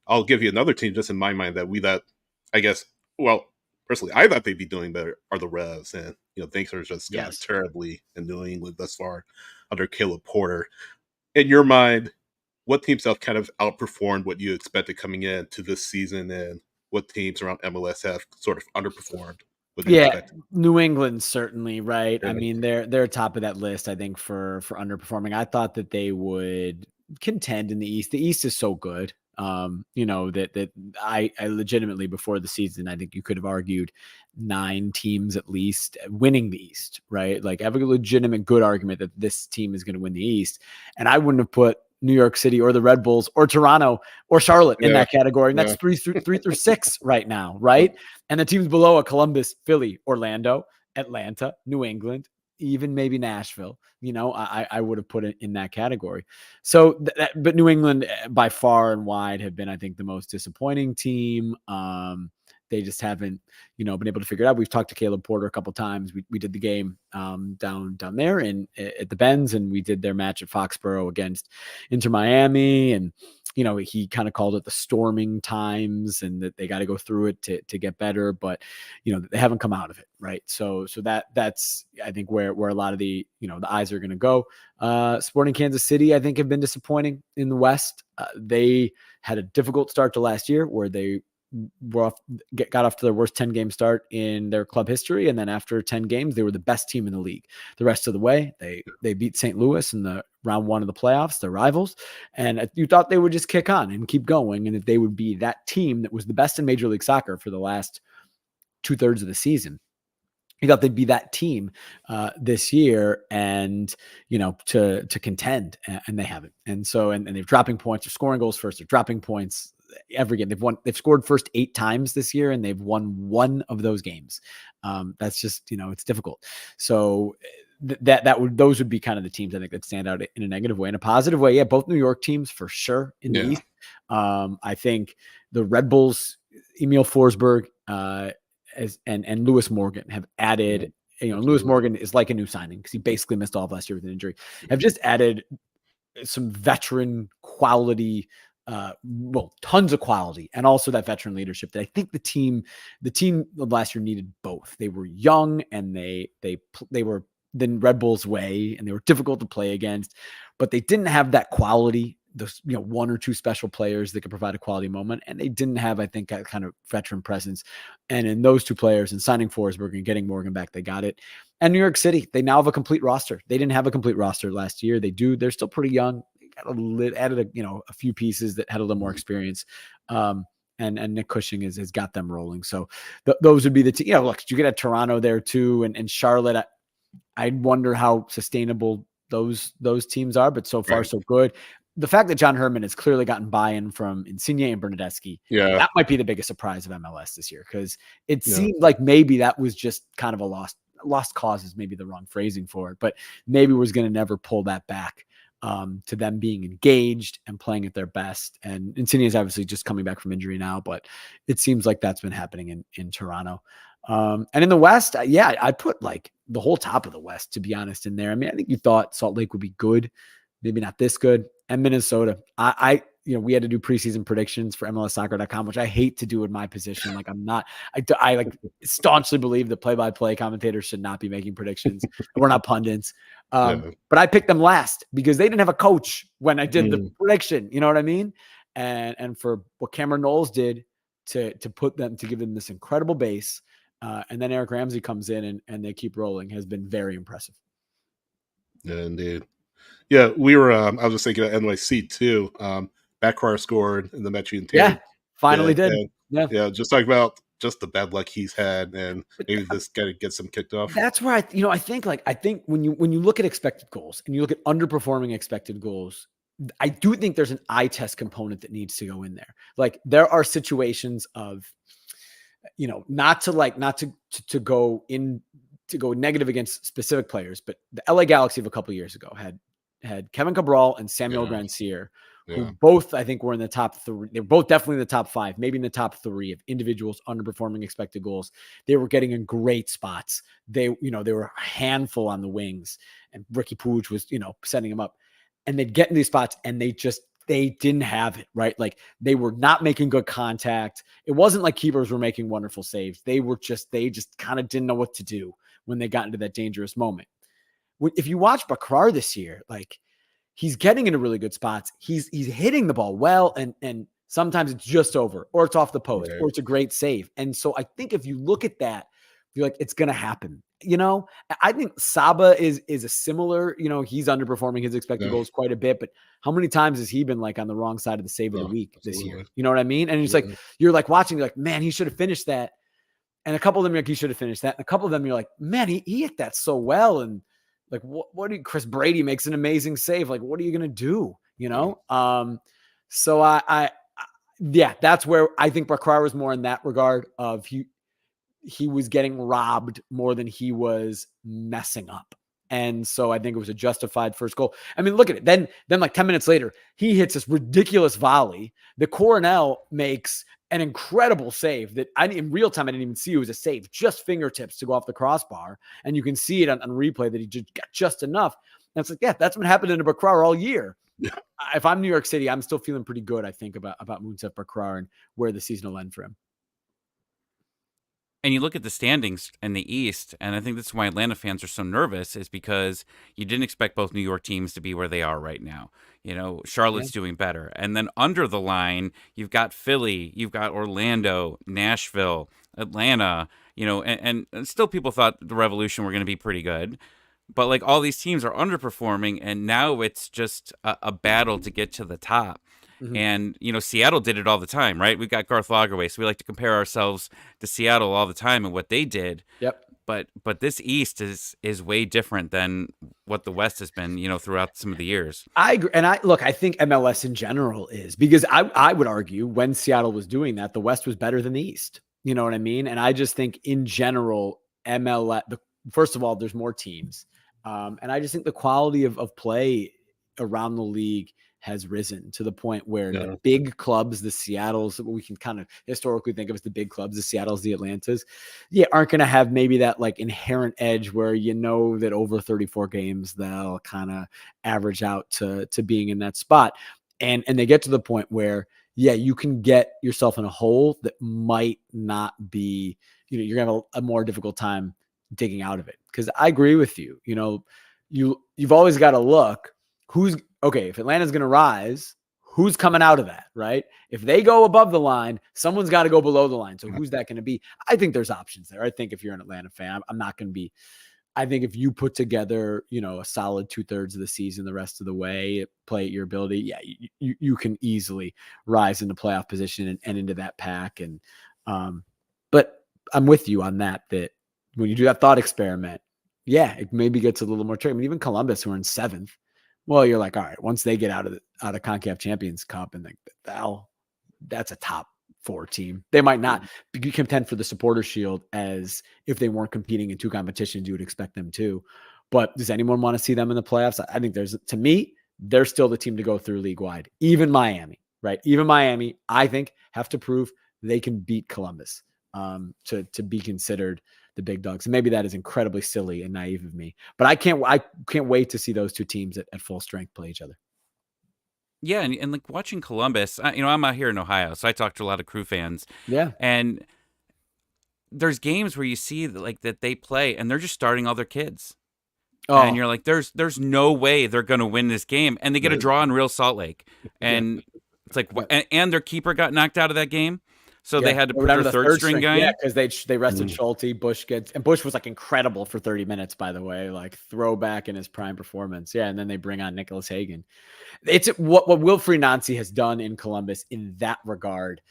I'll give you another team just in my mind that I guess, well, personally, I thought they'd be doing better are the Revs. And, things are just gone terribly in New England thus far under Caleb Porter. In your mind, what teams have kind of outperformed what you expected coming into this season, and what teams around MLS have sort of underperformed what you expected? New England certainly, right? Yeah. I mean, they're top of that list, I think, for underperforming. I thought that they would contend in the East. The East is so good. That I legitimately, before the season, I think you could have argued 9 teams at least winning the East, right? Like, have a legitimate good argument that this team is going to win the East. And I wouldn't have put New York City or the Red Bulls or Toronto or Charlotte in that category. And that's 3 through 6 right now, right? And the teams below are Columbus, Philly, Orlando, Atlanta, New England, even maybe Nashville. I would have put it in that category. So, but New England by far and wide have been, I think, the most disappointing team. They just haven't, been able to figure it out. We've talked to Caleb Porter a couple of times. We did the game down there at the Benz, and we did their match at Foxborough against Inter Miami, and he kind of called it the storming times, and that they got to go through it to get better, but they haven't come out of it, right? So that's I think where a lot of the the eyes are going to go. Sporting Kansas City, I think, have been disappointing in the West. They had a difficult start to last year where they got off to their worst 10-game start in their club history, and then after 10 games, they were the best team in the league. The rest of the way, they beat St. Louis in the round 1 of the playoffs, their rivals, and you thought they would just kick on and keep going, and that they would be that team that was the best in Major League Soccer for the last 2/3 of the season. You thought they'd be that team this year, and to contend, and they haven't. And so, and they're dropping points. They're scoring goals first. They're dropping points every game. They've scored first 8 times this year, and they've won 1 of those games. That's just it's difficult. So those would be kind of the teams I think that stand out in a negative way. In a positive way, both New York teams for sure in the East. I think the Red Bulls, Emil Forsberg, and Lewis Morgan have added. Lewis Morgan is like a new signing because he basically missed all of last year with an injury. Have just added some veteran quality. Tons of quality, and also that veteran leadership that I think the team of last year needed both. They were young, and they were the Red Bulls way, and they were difficult to play against, but they didn't have that quality, those 1 or 2 special players that could provide a quality moment, and they didn't have, I think, a kind of veteran presence. And in those 2 players, and signing Forsberg and getting Morgan back, they got it. And New York City, they now have a complete roster. They didn't have a complete roster last year. They do. They're still pretty young. Added a few pieces that had a little more experience, and Nick Cushing has got them rolling. So those would be the team. Look, you get at Toronto there too, and Charlotte. I wonder how sustainable those teams are, but so far so good. The fact that John Herman has clearly gotten buy-in from Insigne and Bernadeschi, that might be the biggest surprise of MLS this year, because it seemed like maybe that was just kind of a lost cause is maybe the wrong phrasing for it, but maybe was going to never pull that back. To them being engaged and playing at their best. And Insigne is obviously just coming back from injury now, but it seems like that's been happening in Toronto. And in the West, I put like the whole top of the West, to be honest, in there. I mean, I think you thought Salt Lake would be good, maybe not this good. And Minnesota, we had to do preseason predictions for MLSsoccer.com, which I hate to do in my position. Like I like staunchly believe that play-by-play commentators should not be making predictions. We're not pundits. But I picked them last because they didn't have a coach when I did the prediction. You know what I mean? And for what Cameron Knowles did to give them this incredible base, and then Eric Ramsey comes in and they keep rolling, has been very impressive. Yeah, indeed. Yeah, we were. I was just thinking of NYC too. Backcar scored in the Metrian team. Yeah, finally did. Yeah, just talking about just the bad luck he's had, and maybe this guy gets him kicked off. That's where I think when you look at expected goals and you look at underperforming expected goals, I do think there's an eye test component that needs to go in there. Like, there are situations of, not to go negative against specific players, but the LA Galaxy of a couple of years ago had Kevin Cabral and Samuel Grandsir, who both, I think, were in the top 3. They were both definitely in the top 5, maybe in the top 3 of individuals underperforming expected goals. They were getting in great spots. They were a handful on the wings, and Ricky Puig was, setting them up. And they'd get in these spots and they just they didn't have it, right? Like they were not making good contact. It wasn't like keepers were making wonderful saves. They just kind of didn't know what to do when they got into that dangerous moment. If you watch Bakrar this year, like he's getting into really good spots. He's hitting the ball well, and sometimes it's just over, or it's off the post, or it's a great save. And so I think if you look at that, you're like, it's going to happen. I think Saba is a similar, he's underperforming his expected goals quite a bit, but how many times has he been like on the wrong side of the save of the week this year? You know what I mean? And it's like, you're like watching, you're like, man, he should have finished that. And a couple of them, you're like, he should have finished that. And a couple of them, you're like, man, he hit that so well. And like, what do you, Chris Brady makes an amazing save. Like, what are you going to do? So yeah, that's where I think Bakrar was more in that regard of he was getting robbed more than he was messing up. And so I think it was a justified first goal. I mean, look at it. Then like 10 minutes later, he hits this ridiculous volley. The Coronel makes an incredible save that in real time, I didn't even see it was a save, just fingertips to go off the crossbar. And you can see it on replay that he just got just enough. And it's like, yeah, that's what happened to Bakrar all year. Yeah. If I'm New York City, I'm still feeling pretty good, I think, about Mounsef Bakrar and where the season will end for him. And you look at the standings in the East, and I think that's why Atlanta fans are so nervous, is because you didn't expect both New York teams to be where they are right now. Charlotte's doing better. And then under the line, you've got Philly, you've got Orlando, Nashville, Atlanta, and still people thought the Revolution were going to be pretty good. But like all these teams are underperforming, and now it's just a battle to get to the top. Mm-hmm. And, Seattle did it all the time, right? We've got Garth Lagerwey, so we like to compare ourselves to Seattle all the time and what they did. Yep. But this East is way different than what the West has been, throughout some of the years. I agree. And I think MLS in general is, because I would argue when Seattle was doing that, the West was better than the East. You know what I mean? And I just think in general, MLS, first of all, there's more teams. And I just think the quality of play around the league has risen to the point where the big clubs, the Seattles, what we can kind of historically think of as the big clubs, the Seattles, the Atlantas, aren't going to have maybe that like inherent edge where that over 34 games, they'll kind of average out to being in that spot. And they get to the point where, you can get yourself in a hole that might not be, you're going to have a more difficult time digging out of it. Because I agree with you. You've always got to look if Atlanta's going to rise, who's coming out of that, right? If they go above the line, someone's got to go below the line. So who's that going to be? I think there's options there. I think if you're an Atlanta fan, I'm not going to be. I think if you put together, a solid 2/3 of the season, the rest of the way, play at your ability, you can easily rise into playoff position and into that pack. And but I'm with you on that when you do that thought experiment, it maybe gets a little more tricky. I mean, even Columbus, who are in 7th, well, you're like, all right, once they get out of CONCACAF Champions Cup and that's a top 4 team. They might not be content for the Supporter Shield as if they weren't competing in 2 competitions, you would expect them to. But does anyone want to see them in the playoffs? I think to me, they're still the team to go through league wide. Even Miami, right? Even Miami, I think, have to prove they can beat Columbus to be considered the big dogs. And maybe that is incredibly silly and naive of me, but I can't wait to see those 2 teams at full strength play each other. Yeah. And like watching Columbus, I'm out here in Ohio, so I talk to a lot of Crew fans. Yeah. And there's games where you see that they play and they're just starting all their kids. Oh. And you're like, there's no way they're going to win this game. And they get a draw in Real Salt Lake. And it's like, and their keeper got knocked out of that game. So they had to put their third string guy in? Yeah, because they rested Schulte. Bush was like incredible for 30 minutes, by the way, like throwback in his prime performance. Yeah, and then they bring on Nicholas Hagan. It's what Wilfried Nancy has done in Columbus in that regard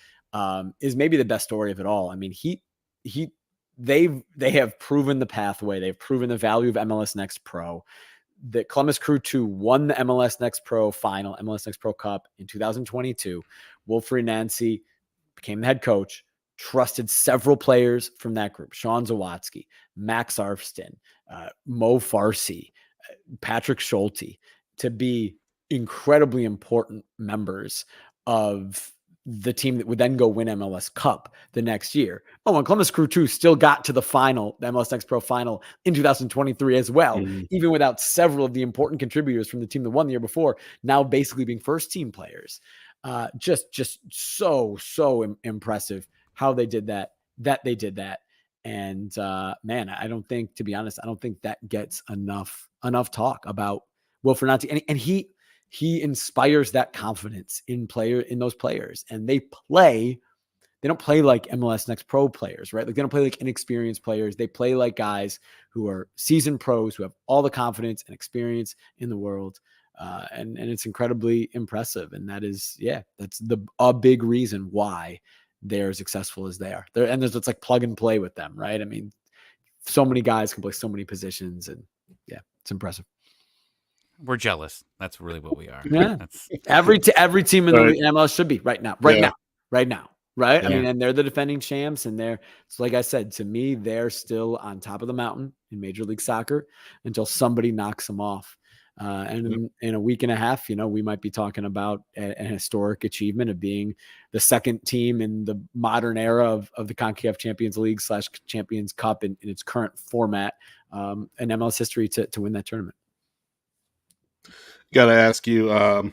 is maybe the best story of it all. I mean, they have proven the pathway. They've proven the value of MLS Next Pro. The Columbus Crew 2 won the MLS Next Pro final, MLS Next Pro Cup in 2022. Wilfried Nancy became the head coach, trusted several players from that group, Sean Zawatsky, Max Arfston, Mo Farsi, Patrick Schulte, to be incredibly important members of the team that would then go win MLS Cup the next year. Oh, and Columbus Crew 2 still got to the final, the MLS Next Pro final in 2023 as well, even without several of the important contributors from the team that won the year before, now basically being first team players. Just so impressive how they did that they did that. And man, I don't think, to be honest, I don't think that gets enough talk about Will Fernandes. And he inspires that confidence in those players. And they don't play like MLS Next Pro players, right? Like, they don't play like inexperienced players. They play like guys who are seasoned pros, who have all the confidence and experience in the world. And it's incredibly impressive. And that's a big reason why they're as successful as they are. It's like plug and play with them, right? I mean, so many guys can play so many positions, and yeah, it's impressive. We're jealous. That's really what we are. Yeah. Every team in the MLS should be right now. Right? Yeah. I mean, and they're the defending champs, and it's like I said, to me, they're still on top of the mountain in Major League Soccer until somebody knocks them off. And in a week and a half, we might be talking about an historic achievement of being the second team in the modern era of the CONCACAF Champions League / Champions Cup in its current format in MLS history to win that tournament. Got to ask you, do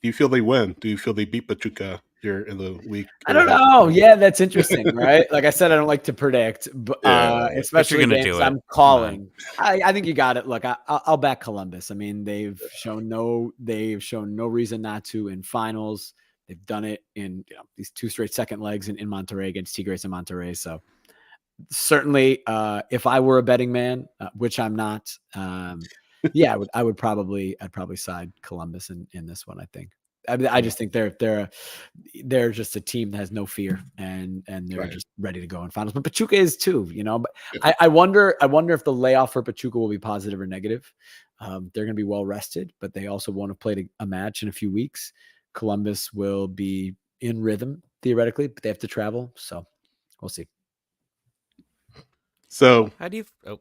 you feel they win? Do you feel they beat Pachuca here in the week? I don't know. Yeah, that's interesting, right? Like I said, I don't like to predict, but especially games I'm calling. I think you got it. Look, I'll back Columbus. I mean, they've shown no reason not to in finals. They've done it in these 2 straight second legs in Monterrey against Tigres and Monterrey. So certainly, if I were a betting man, which I'm not, I'd probably side Columbus in this one. I think. I just think they're just a team that has no fear and they're just ready to go in finals. But Pachuca is too, But I wonder if the layoff for Pachuca will be positive or negative. They're going to be well rested, but they also won't have played a match in a few weeks. Columbus will be in rhythm theoretically, but they have to travel, so we'll see. So how do you? Oh.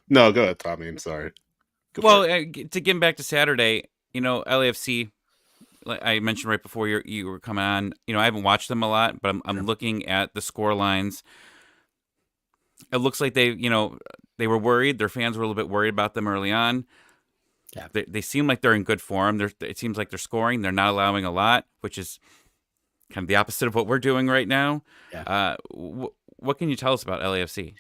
No, go ahead, Tommy. I'm sorry. To get back to Saturday, LAFC. Like I mentioned right before you were coming on, I haven't watched them a lot, but I'm looking at the score lines. It looks like they were worried. Their fans were a little bit worried about them early on. Yeah. They seem like they're in good form. It seems like they're scoring. They're not allowing a lot, which is kind of the opposite of what we're doing right now. Yeah. What can you tell us about LAFC?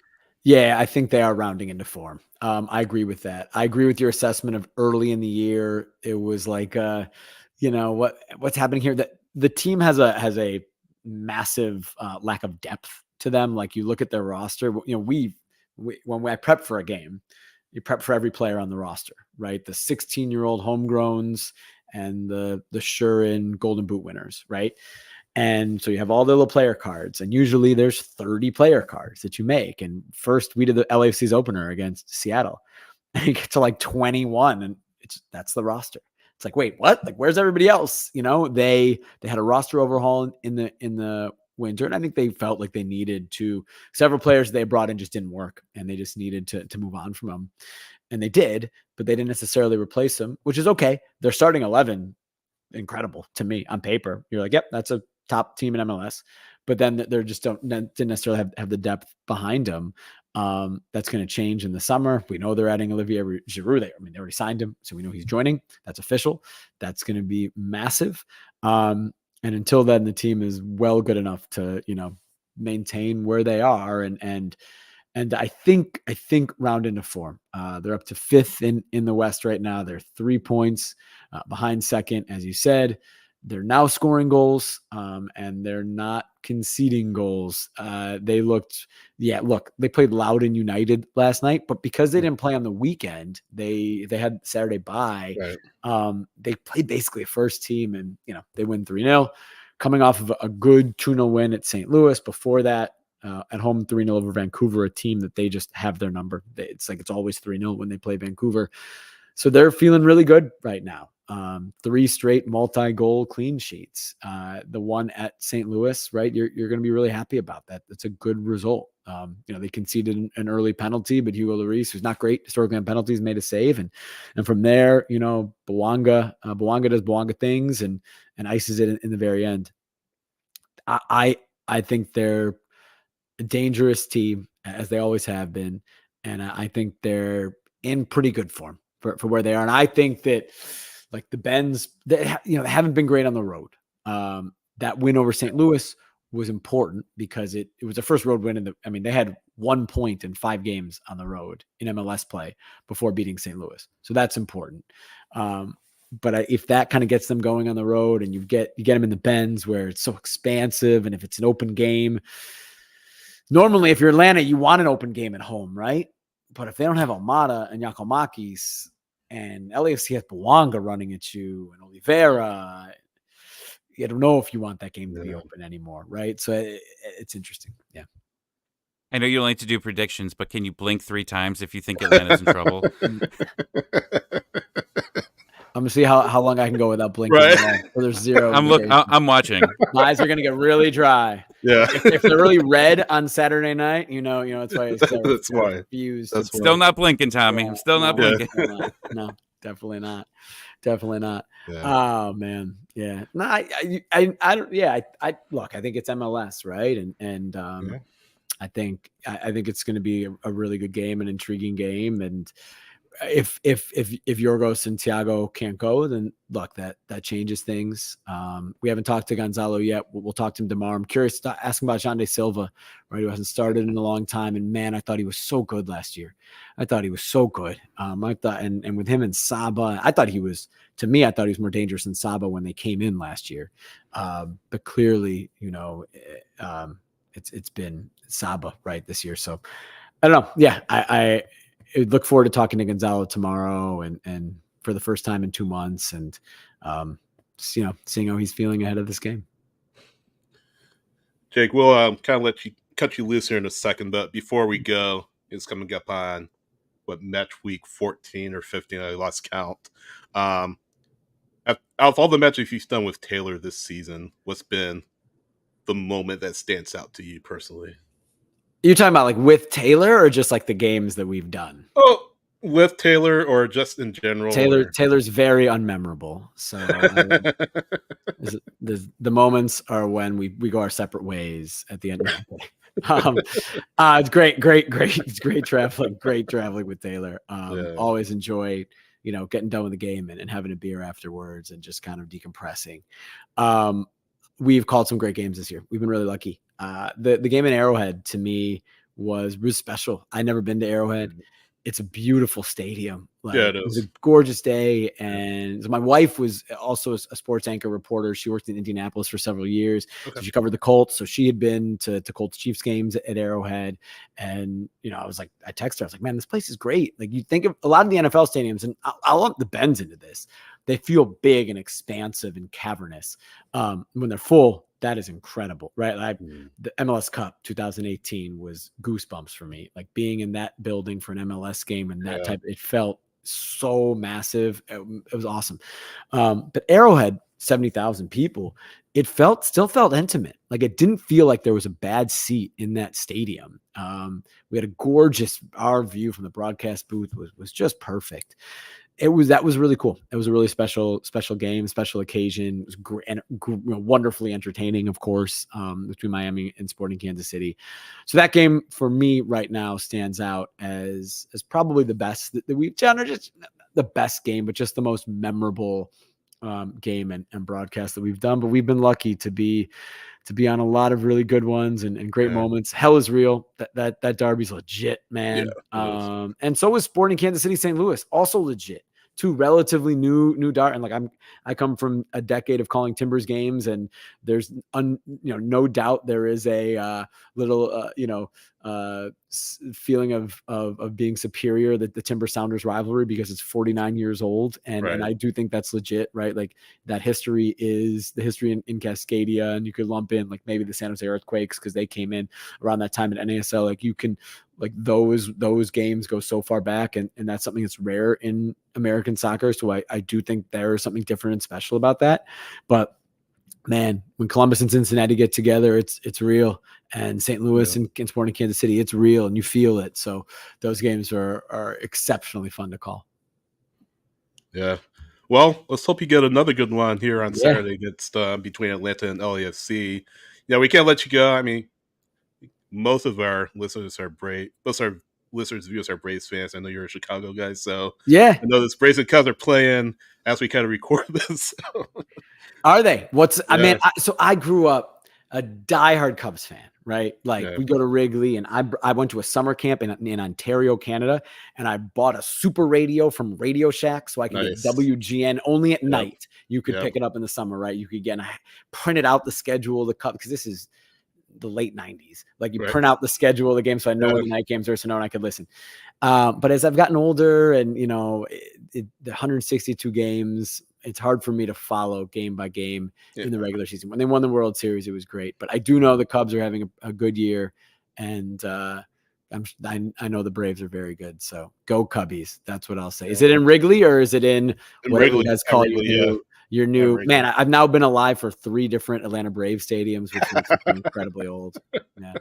Yeah, I think they are rounding into form. I agree with that. I agree with your assessment of early in the year. It was like, what's happening here? That the team has a massive lack of depth to them. Like, you look at their roster. When I prep for a game, you prep for every player on the roster, right? The 16-year-old homegrowns and the sure-in Golden Boot winners, right? And so you have all the little player cards, and usually there's 30 player cards that you make. And first we did the LAFC's opener against Seattle, and you get to like 21, and that's the roster. It's like, wait, what? Like, where's everybody else? They had a roster overhaul in the winter, and I think they felt like they needed to. Several players they brought in just didn't work, and they just needed to move on from them, and they did, but they didn't necessarily replace them, which is okay. Their starting 11, incredible to me on paper. You're like, yep, that's a top team in MLS, but then they're just didn't necessarily have the depth behind them. That's going to change in the summer. We know they're adding Olivier Giroud. They already signed him, so we know he's joining. That's official. That's going to be massive. And until then, the team is well good enough to maintain where they are, and I think round into form. They're up to 5th in the West right now. They're 3 points behind second, as you said. They're now scoring goals, and they're not conceding goals. They played Loudoun United last night, but because they didn't play on the weekend, they had Saturday bye. Right. They played basically a first team, and they win 3-0, coming off of a good 2-0 win at St. Louis. Before that, at home 3-0 over Vancouver, a team that they just have their number. It's like it's always 3-0 when they play Vancouver. So they're feeling really good right now. 3 straight multi-goal clean sheets. The one at St. Louis, right? You're going to be really happy about that. That's a good result. They conceded an early penalty, but Hugo Lloris, who's not great historically on penalties, made a save. And from there, Bouanga does Bouanga things and ices it in the very end. I think they're a dangerous team, as they always have been, and I think they're in pretty good form for where they are. And I think that like the Bens, they haven't been great on the road. That win over St. Louis was important because it was the first road win they had 1 point in 5 games on the road in MLS play before beating St. Louis. So that's important. But if that kind of gets them going on the road and you get them in the Bens where it's so expansive, and if it's an open game, normally if you're Atlanta, you want an open game at home, right? But if they don't have Almada and Giakoumakis and LAFC has Bouanga running at you and Oliveira, you don't know if you want that game to be open anymore, right? So it's interesting. Yeah. I know you like to do predictions, but can you blink 3 times if you think Atlanta's in trouble? I'm gonna see how long I can go without blinking. Right. So there's 0. I'm watching. My eyes are gonna get really dry. Yeah. If they're really red on Saturday night, that's why. That's why. Fused. That's still not blinking, Tommy. Yeah, I'm still not blinking. No, definitely not. Definitely not. Yeah. Oh man, yeah. No, I don't. Yeah, I look. I think it's MLS, right? And I think it's going to be a really good game, an intriguing game, and if Giorgos and Thiago can't go, then look, that changes things. We haven't talked to Gonzalo yet. We'll talk to him tomorrow. I'm curious to ask him about Jean de Silva, right? Who hasn't started in a long time. And man, I thought he was so good last year. I thought he was so good. I thought, and with him and Saba, I thought he was more dangerous than Saba when they came in last year. But clearly, it's been Saba right this year. So I don't know. Yeah, I look forward to talking to Gonzalo tomorrow and for the first time in 2 months and, seeing how he's feeling ahead of this game. Jake, we'll kind of cut you loose here in a second, but before we go, it's coming up on match week 14 or 15. I lost count. Out of all the matches you've done with Taylor this season, what's been the moment that stands out to you personally? You're talking about like with Taylor or just like the games that we've done? Oh, with Taylor or just in general? Taylor's very unmemorable. So the moments are when we go our separate ways at the end of the day. It's great. It's great traveling with Taylor. Always enjoy, getting done with the game and having a beer afterwards and just kind of decompressing. We've called some great games this year. We've been really lucky. The game in Arrowhead to me was special. I'd never been to Arrowhead. It's a beautiful stadium. It was a gorgeous day. And so my wife was also a sports anchor reporter. She worked in Indianapolis for several years. Okay. So she covered the Colts. So she had been to Colts Chiefs games at Arrowhead. And, I texted her. I was like, man, this place is great. Like you think of a lot of the NFL stadiums, and I'll lump the Bens into this. They feel big and expansive and cavernous. When they're full, that is incredible, right? The MLS Cup 2018 was goosebumps for me. Like being in that building for an MLS game and that type, it felt so massive. It was awesome. But Arrowhead, 70,000 people, it still felt intimate. Like it didn't feel like there was a bad seat in that stadium. We had a gorgeous, our view from the broadcast booth was just perfect. That was really cool. It was a really special game, special occasion. It was great and wonderfully entertaining, of course, between Miami and Sporting Kansas City. So that game for me right now stands out as probably the best that we've done, or just the best game, but just the most memorable game and broadcast that we've done. But we've been lucky to be on a lot of really good ones and great moments. Hell is real. That derby's legit, man. Yeah, and so is Sporting Kansas City, St. Louis, also legit. 2 relatively new dart, and like I come from a decade of calling Timbers games, and there's no doubt there is a little feeling of being superior, that the Timber Sounders rivalry, because it's 49 years old, and I do think that's legit, right? Like that history is the history in Cascadia, and you could lump in like maybe the San Jose Earthquakes because they came in around that time in NASL. Like you can. Like those games go so far back, and that's something that's rare in American soccer. So I do think there is something different and special about that. But man, when Columbus and Cincinnati get together, it's real. And St. Louis and Sporting Kansas City, it's real, and you feel it. So those games are exceptionally fun to call. Yeah. Well, let's hope you get another good one here on Saturday against between Atlanta and LAFC. Yeah, we can't let you go. I mean, most of our listeners are Braves. Most of our listeners, viewers are Braves fans. I know you're a Chicago guy, so Yeah. I know this Braves and Cubs are playing as we kind of record this. So. Are they? I mean, Yeah. so I grew up a diehard Cubs fan, right? Like Yeah. we go to Wrigley, and I went to a summer camp in Ontario, Canada, and I bought a super radio from Radio Shack so I could Nice. get WGN only at Yep. night. You could Yep. pick it up in the summer, right? You could get printed out the schedule of the Cubs because this is the late 90s. Like you Right. print out the schedule of the game so I know when the night games are, so no, I could listen. But as I've gotten older and, the 162 games, it's hard for me to follow game by game in the regular season. When they won the World Series, it was great. But I do know the Cubs are having a good year, and I know the Braves are very good. So go Cubbies. That's what I'll say. Is it in Wrigley or is it in whatever you guys call your new man? I've now been alive for 3 different Atlanta Braves stadiums, which makes me incredibly old. Yeah.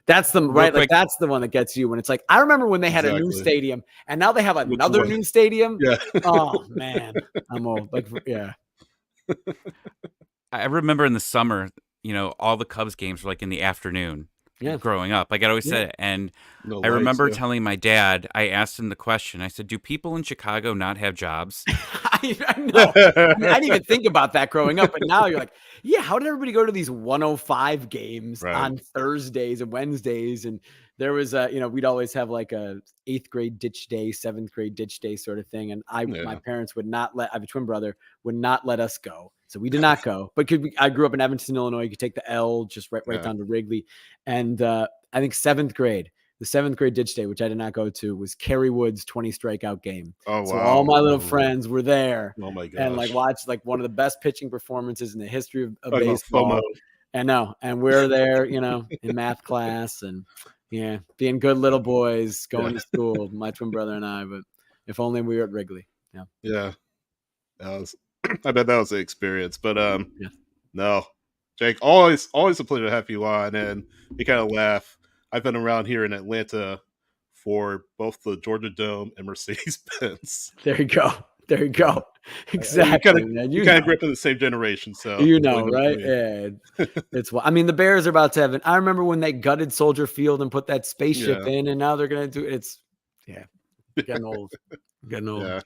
That's the right. Like that's the one that gets you when it's like, I remember when they had a new stadium and now they have another new stadium. Yeah. Oh man, I'm old. Like, yeah. I remember in the summer, all the Cubs games were like in the afternoon. Yeah. Growing up, like I always said, and I remember telling my dad. I asked him the question. I said, "Do people in Chicago not have jobs?" I know. I didn't even think about that growing up, but now you're like, yeah. How did everybody go to these 105 games on Thursdays and Wednesdays? And there was we'd always have like a 8th grade ditch day, 7th grade ditch day sort of thing. And my parents would not let. I have a twin brother, would not let us go. So we did not go, but I grew up in Evanston, Illinois. You could take the L just right down to Wrigley. And I think 7th grade, the 7th grade ditch day, which I did not go to, was Kerry Wood's 20 strikeout game. Oh, wow. So all my little friends were there. Oh my gosh. And like watched like one of the best pitching performances in the history of baseball. I know. And we're there, in math class and being good little boys going to school, my twin brother and I, but if only we were at Wrigley. Yeah. Yeah. I bet that was the experience, but no, Jake, always a pleasure to have you on, and we kind of laugh. I've been around here in Atlanta for both the Georgia Dome and Mercedes-Benz. There you go. Exactly. You kind of grew up in the same generation, so right? Yeah. It's the Bears are about to have I remember when they gutted Soldier Field and put that spaceship in, and now they're gonna do it's getting old. Yeah.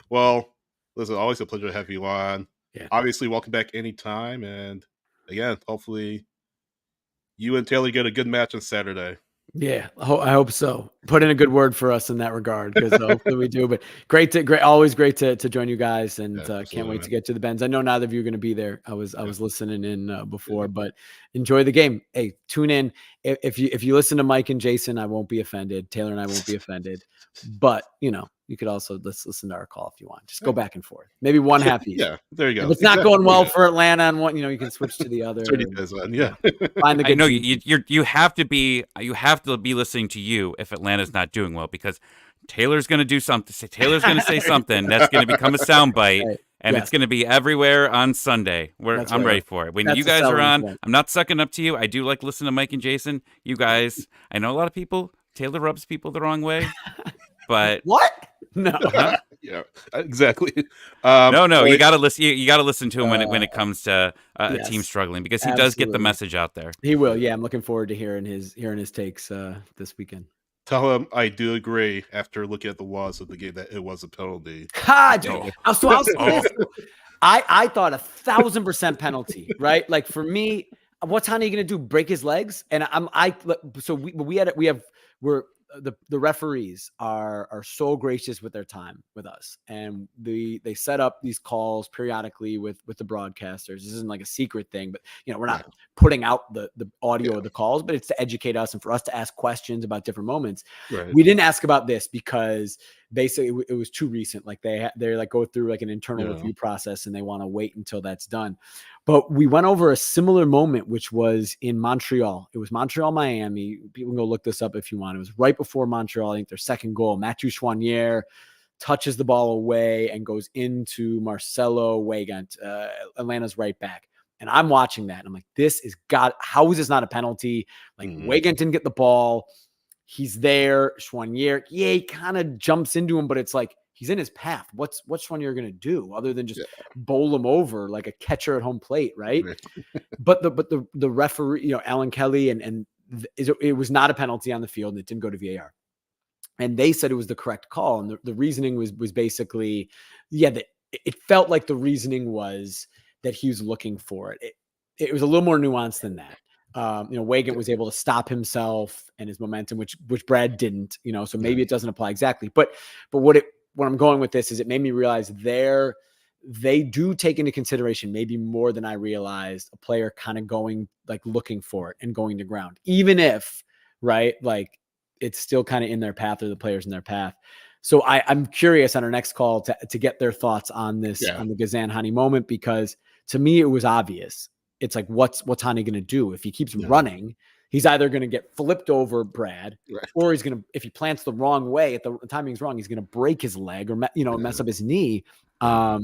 Well. Listen, always a pleasure to have you on. Yeah. Obviously, welcome back anytime. And again, hopefully you and Taylor get a good match on Saturday. Yeah, I hope so. Put in a good word for us in that regard, because hopefully we do. But always great to join you guys, and can't wait to get to the Benz. I know neither of you are going to be there. I was listening in before, but enjoy the game. Hey, tune in. If you listen to Mike and Jason, I won't be offended. Taylor and I won't be offended. But you could also listen to our call if you want. Just go back and forth. Maybe one half each. Yeah, there you go. If it's not going well for Atlanta on one, you can switch to the other. Yeah. Find the good. I know you have to be listening to you if Atlanta's not doing well, because Taylor's going to do something. Taylor's going to say something that's going to become a soundbite. Right. And it's going to be everywhere on Sunday. I'm ready for it. When you guys are on, I'm not sucking up to you. I do like listening to Mike and Jason. You guys, I know a lot of people, Taylor rubs people the wrong way. But what? No. Yeah, exactly. No. You got to listen. You got to listen to him when it comes to a team struggling, because he does get the message out there. He will. Yeah, I'm looking forward to hearing his takes this weekend. Tell him I do agree, after looking at the laws of the game, that it was a penalty. I thought 1,000% penalty, right? Like for me, what's Hani going to do? Break his legs? And the referees are so gracious with their time with us, and they set up these calls periodically with the broadcasters. This isn't like a secret thing, but we're not putting out the audio of the calls, but it's to educate us and for us to ask questions about different moments. Right. We didn't ask about this because basically it was too recent. Like they like go through like an internal review process, and they want to wait until that's done. But we went over a similar moment, which was in Montreal. It was Montreal, Miami. People can go look this up if you want. It was right before Montreal. I think their second goal. Mathieu Chouanière touches the ball away and goes into Marcelo Weigand, Atlanta's right back. And I'm watching that, and I'm like, how is this not a penalty? Like Weigand didn't get the ball. He's there. Chouanière, he kind of jumps into him, but it's like he's in his path. Which one you're going to do other than just bowl him over like a catcher at home plate, right? But the referee, Alan Kelly, and it was not a penalty on the field, and it didn't go to VAR. And they said it was the correct call. And the reasoning was basically, that it felt like the reasoning was that he was looking for it. It was a little more nuanced than that. Weigand was able to stop himself and his momentum, which Brad didn't, so maybe it doesn't apply exactly. But what I'm going with this is it made me realize they do take into consideration, maybe more than I realized, a player kind of going like looking for it and going to ground, even if, right, like it's still kind of in their path, or the players in their path. So I'm curious on our next call to get their thoughts on this, on the Gazan Hani moment, because to me, it was obvious. It's like, what's Hani going to do? If he keeps running, he's either going to get flipped over, Brad, or he's going to, if he plants the wrong way, at the timing's wrong, he's going to break his leg or, mess up his knee. But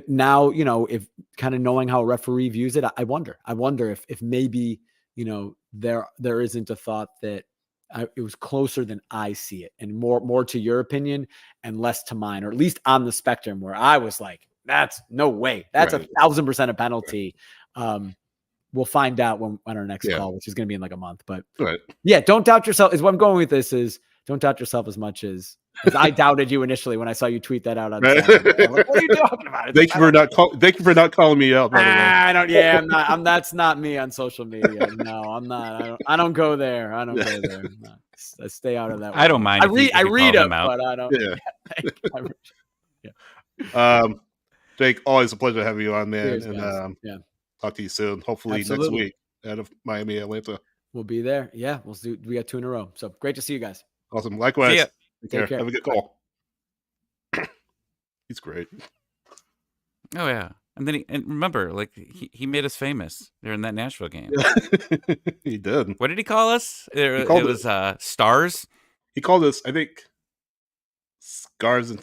now, if kind of knowing how a referee views it, I wonder if maybe, there isn't a thought that it was closer than I see it, and more to your opinion and less to mine, or at least on the spectrum where I was like, that's no way. That's 1,000% a penalty. We'll find out when on our next call, which is going to be in like a month. But don't doubt yourself. Is what I'm going with this is, don't doubt yourself as much as I doubted you initially when I saw you tweet that out on Saturday. I'm like, what are you talking about? Thank you for not calling me out. I don't. Yeah, I'm not. That's not me on social media. No, I'm not. I don't go there. I stay out of that. I don't mind. I read them, but I don't. Jake, always a pleasure having you on, man. Cheers, and talk to you soon. Hopefully next week out of Miami, Atlanta. We'll be there. Yeah, we'll do. We got 2 in a row. So great to see you guys. Awesome. Likewise. See ya. Take care. Have a good call. He's great. Oh yeah. And then remember, like he made us famous during that Nashville game. He did. What did he call us? It was stars. He called us, I think, scars and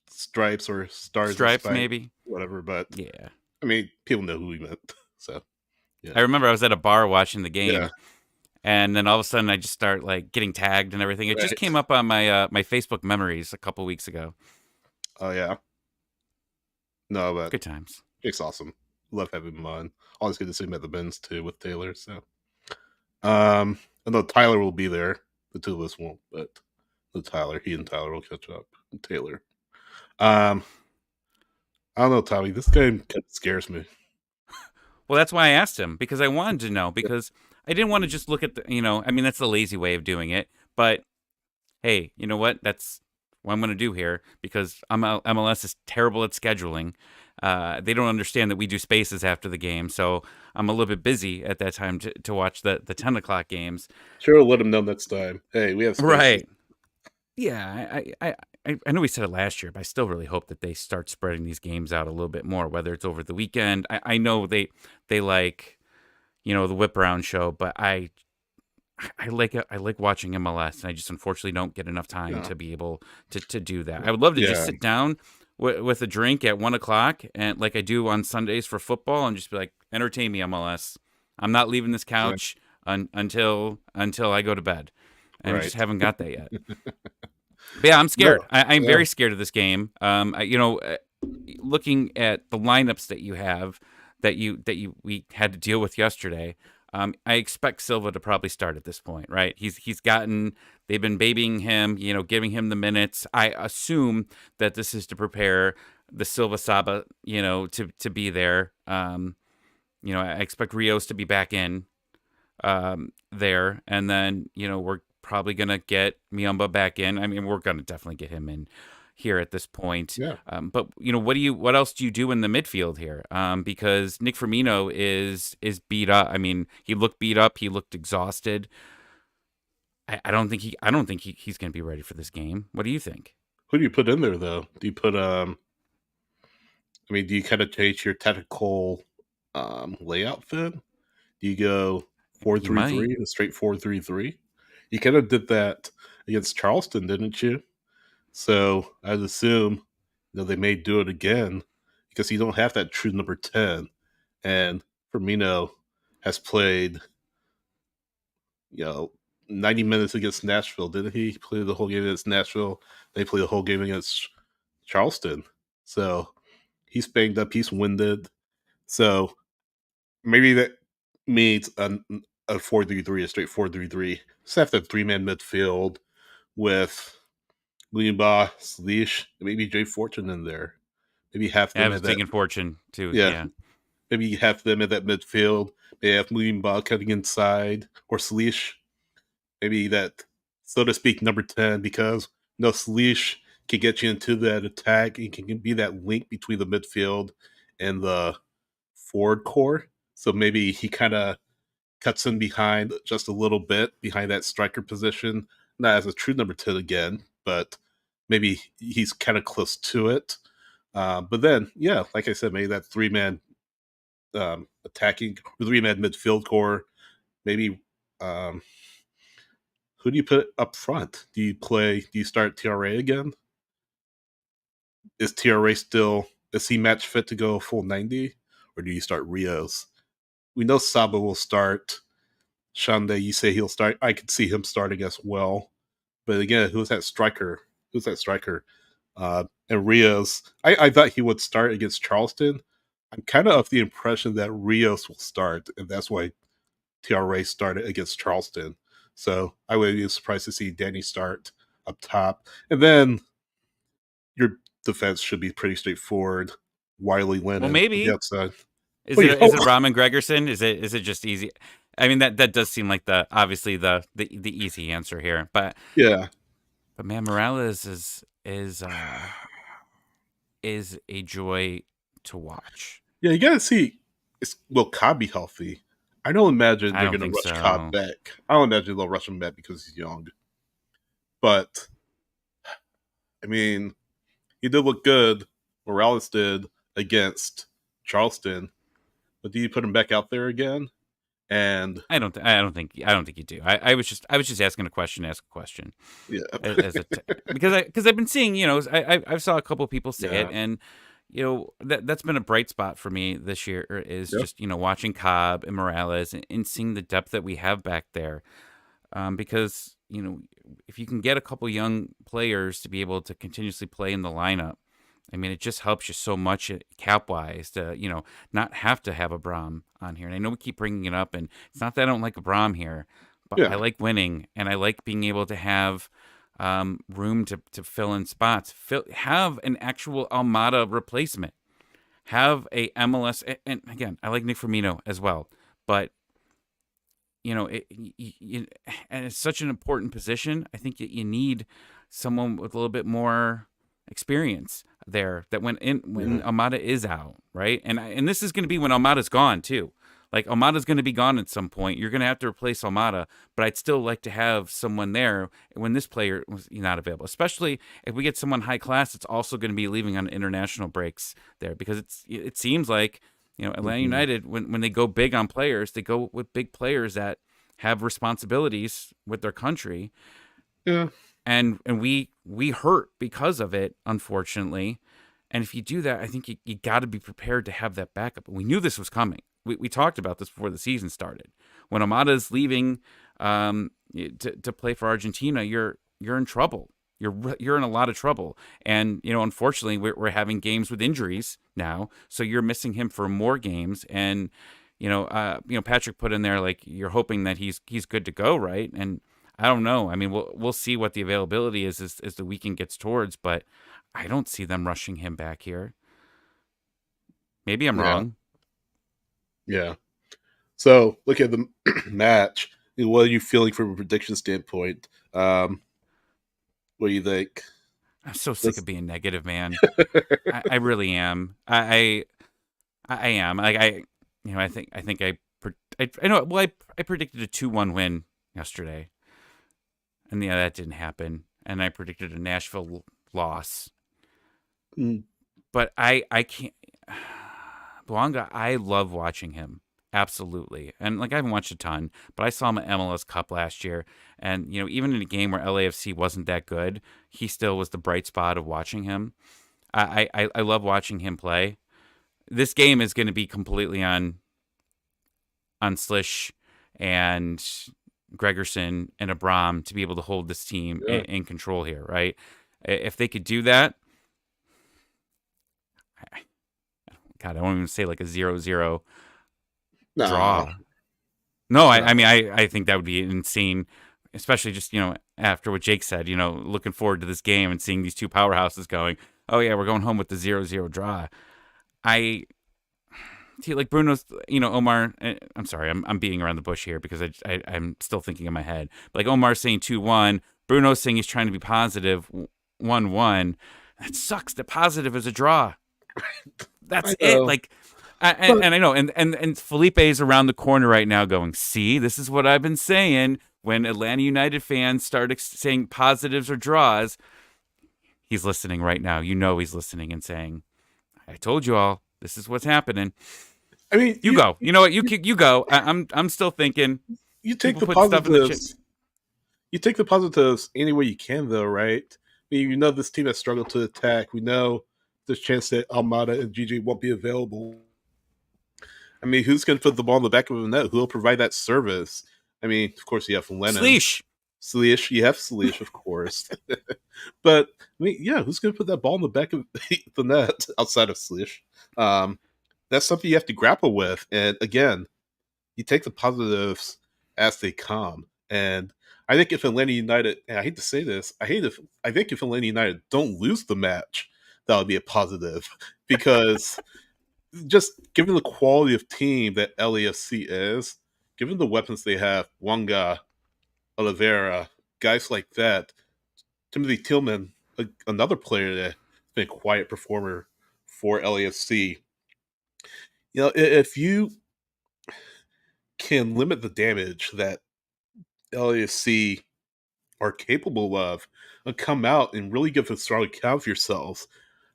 stripes, or stars stripes, and maybe, whatever. But yeah, I mean, people know who he meant. So I remember I was at a bar watching the game, and then all of a sudden I just start like getting tagged and everything. It just came up on my my Facebook memories a couple weeks ago. Oh yeah. No, but good times. Jake's awesome. Love having him on. Always good to see him at the Benz too with Taylor. So, I know Tyler will be there. The two of us won't, but he and Tyler will catch up. And Taylor. I don't know, Tommy. This game kind of scares me. Well, that's why I asked him, because I wanted to know, because I didn't want to just look at the, I mean, that's the lazy way of doing it. But hey, you know what? That's what I'm going to do here, because MLS is terrible at scheduling. They don't understand that we do spaces after the game, so I'm a little bit busy at that time to watch the 10 o'clock games. Sure, let them know next time. Hey, we have spaces. Right. Yeah, I know we said it last year, but I still really hope that they start spreading these games out a little bit more, whether it's over the weekend. I know they like, the whip around show, but I like watching MLS, and I just unfortunately don't get enough time to be able to do that. I would love to just sit down with a drink at 1 o'clock, and like I do on Sundays for football, and just be like, entertain me, MLS. I'm not leaving this couch until I go to bed, and I just haven't got that yet. But yeah, I'm scared. No. I'm very scared of this game. Looking at the lineups that you have, we had to deal with yesterday. I expect Silva to probably start at this point, right? They've been babying him, giving him the minutes. I assume that this is to prepare the Silva Saba, to be there. I expect Rios to be back in there, and then we're probably gonna get Miumba back in. I mean, we're gonna definitely get him in here at this point. Yeah. But what else do you do in the midfield here? Because Nick Firmino is beat up. I mean, he looked beat up. He looked exhausted. I don't think he's going to be ready for this game. What do you think? Who do you put in there though? Do you put do you kind of change your tactical layout then? Do you go 4-3-3, a straight 4-3-3? You kind of did that against Charleston, didn't you? So I'd assume they may do it again, because you don't have that true number 10. And Firmino has played, 90 minutes against Nashville, didn't he? He played the whole game against Nashville. They played the whole game against Charleston. So he's banged up. He's winded. So maybe that means a 4-3-3, a straight 4-3-3. Just have the 3-man midfield with Limba, Sleesh, maybe Jay Fortune in there. Maybe half them. I was thinking Fortune too. Yeah. Maybe half them at that midfield. Maybe have Limba cutting inside or Sleesh. Maybe that, so to speak, number 10, because Sleesh can get you into that attack. He can be that link between the midfield and the forward core. So maybe he kind of cuts in behind just a little bit behind that striker position. Not as a true number 10 again, but maybe he's kind of close to it. But then, yeah, like I said, maybe that 3-man attacking, 3-man midfield core. Maybe who do you put up front? Do you start TRA again? Is TRA is he match fit to go full 90? Or do you start Rios? We know Saba will start. Shande, you say he'll start. I could see him starting as well. But again, who's that striker? And Rios, I thought he would start against Charleston. I'm kind of of the impression that Rios will start, and that's why TRA started against Charleston. So I would be surprised to see Danny start up top. And then your defense should be pretty straightforward. Wiley Lennon. Well, maybe. Outside. Is it Rahman Gregerson? Is it just easy? I mean, that does seem like obviously the easy answer here. But yeah. But man, Morales is a joy to watch. Yeah, you gotta see. Will Cobb be healthy? I don't imagine they're going to rush Cobb back. I don't imagine they'll rush him back because he's young. But, I mean, he did look good. Morales did against Charleston. But do you put him back out there again? And I don't think you do. I was just asking a question. Ask a question. Yeah. Because I've been seeing, I saw a couple of people say it, and that's been a bright spot for me this year is just watching Cobb and Morales and seeing the depth that we have back there, because if you can get a couple young players to be able to continuously play in the lineup, I mean, it just helps you so much cap-wise to, not have to have a Brahm on here. And I know we keep bringing it up, and it's not that I don't like a Brahm here, but I like winning, and I like being able to have room to fill in spots. Have an actual Almada replacement. Have a MLS, and again, I like Nick Firmino as well, but and it's such an important position. I think you need someone with a little bit more experience there that when Almada is out, right? And this is going to be when Almada's gone too. Like Almada's going to be gone at some point. You're going to have to replace Almada, but I'd still like to have someone there when this player was not available. Especially if we get someone high class, it's also going to be leaving on international breaks there, because it seems like Atlanta United when they go big on players, they go with big players that have responsibilities with their country. Yeah. And we hurt because of it, unfortunately. And if you do that, I think you got to be prepared to have that backup. We knew this was coming. We talked about this before the season started. When Amada's leaving to play for Argentina, you're in trouble. You're in a lot of trouble. And unfortunately, we're having games with injuries now, so you're missing him for more games. And Patrick put in there like you're hoping that he's good to go, right? And I don't know. I mean, we'll see what the availability is as the weekend gets towards, but I don't see them rushing him back here. Maybe I'm wrong. Yeah. So, look at the match. What are you feeling from a prediction standpoint? What do you think? I'm so sick of being negative, man. I really am. I am. Like I predicted a 2-1 win yesterday. And that didn't happen. And I predicted a Nashville loss. But I can't. Bouanga, I love watching him. Absolutely. And I haven't watched a ton, but I saw him at MLS Cup last year. And, even in a game where LAFC wasn't that good, he still was the bright spot of watching him. I love watching him play. This game is going to be completely on Slish and Gregerson and Abram to be able to hold this team in control here, right? If they could do that, God, I won't even say like a 0-0 draw. No, I mean, I think that would be insane, especially just, after what Jake said, looking forward to this game and seeing these two powerhouses going, oh, yeah, we're going home with the 0-0 draw. Like Bruno's, Omar, I'm sorry, I'm beating around the bush here because I'm still thinking in my head. But like Omar's saying 2-1, Bruno's saying he's trying to be positive 1-1. That sucks. The positive is a draw. That's it. Like, and I know, and Felipe is around the corner right now going, see, this is what I've been saying. When Atlanta United fans start saying positives or draws, he's listening right now. He's listening and saying, I told you all, this is what's happening. I mean, you go. You know what? You go. I'm still thinking. You take the positives. You take the positives any way you can, though, right? I mean, this team has struggled to attack. We know there's a chance that Almada and GG won't be available. I mean, who's going to put the ball in the back of the net? Who will provide that service? I mean, of course, you have Lennon. Slish. You have Slish, of course. But, I mean, yeah, who's going to put that ball in the back of the net outside of Slish? That's something you have to grapple with. And, again, you take the positives as they come. And I think if Atlanta United, and I hate to say this, I think if Atlanta United don't lose the match, that would be a positive. Because just given the quality of team that LAFC is, given the weapons they have, Wanga, Oliveira, guys like that, Timothy Tillman, another player that's been a quiet performer for LAFC. If you can limit the damage that LAFC are capable of and come out and really give a strong account of yourselves,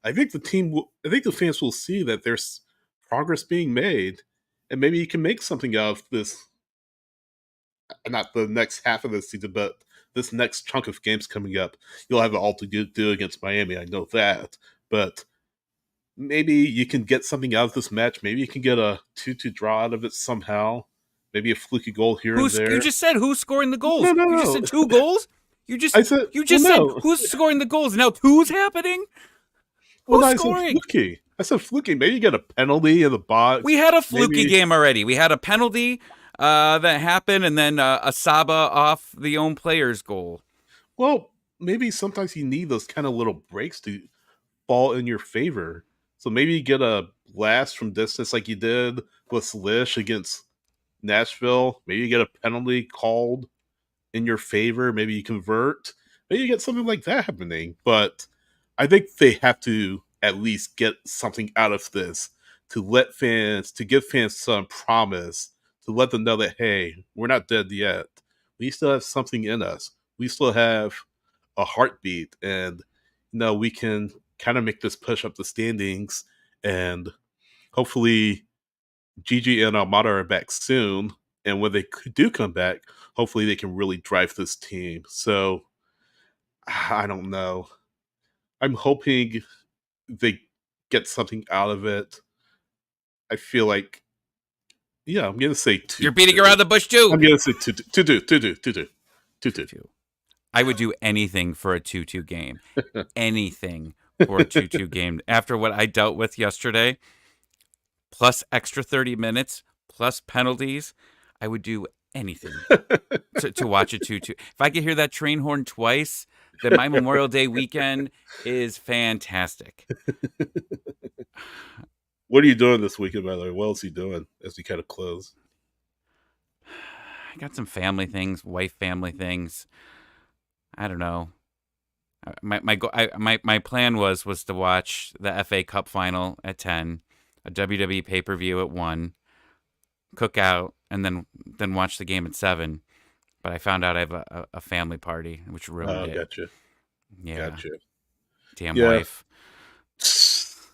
I think the fans will see that there's progress being made, and maybe you can make something out of this. Not the next half of the season, but this next chunk of games coming up. You'll have it all to do against Miami, I know that. But maybe you can get something out of this match. Maybe you can get a 2-2 draw out of it somehow. Maybe a fluky goal here and there. You just said who's scoring the goals. No. You just said 2 goals? Said who's scoring the goals. Now 2's happening? Who's scoring? I said fluky. Maybe you get a penalty in the box. We had a fluky game already. We had a penalty that happened, and then a Saba off the own player's goal. Well, maybe sometimes you need those kind of little breaks to fall in your favor. So maybe you get a blast from distance like you did with Slish against Nashville. Maybe you get a penalty called in your favor. Maybe you convert. Maybe you get something like that happening. But I think they have to at least get something out of this to give fans some promise, to let them know that, hey, we're not dead yet. We still have something in us. We still have a heartbeat, and we can kind of make this push up the standings, and hopefully Gigi and Almada are back soon, and when they do come back, hopefully they can really drive this team. So, I don't know. I'm hoping they get something out of it. I feel like, yeah, I'm going to say 2. You're beating around the bush, too. I'm going to say 2-2. I would do anything for a 2-2 game. Anything for a 2-2 game. After what I dealt with yesterday, plus extra 30 minutes, plus penalties, I would do anything to watch a 2-2. If I could hear that train horn twice, then my Memorial Day weekend is fantastic. What are you doing this weekend, by the way? What else are you doing as we kind of close? I got some family things, family things. I don't know. My plan was to watch the FA Cup final at 10, a WWE pay-per-view at 1, cook out, and then watch the game at 7. But I found out I have a family party, which ruined it. Gotcha. Yeah. Gotcha. Damn wife.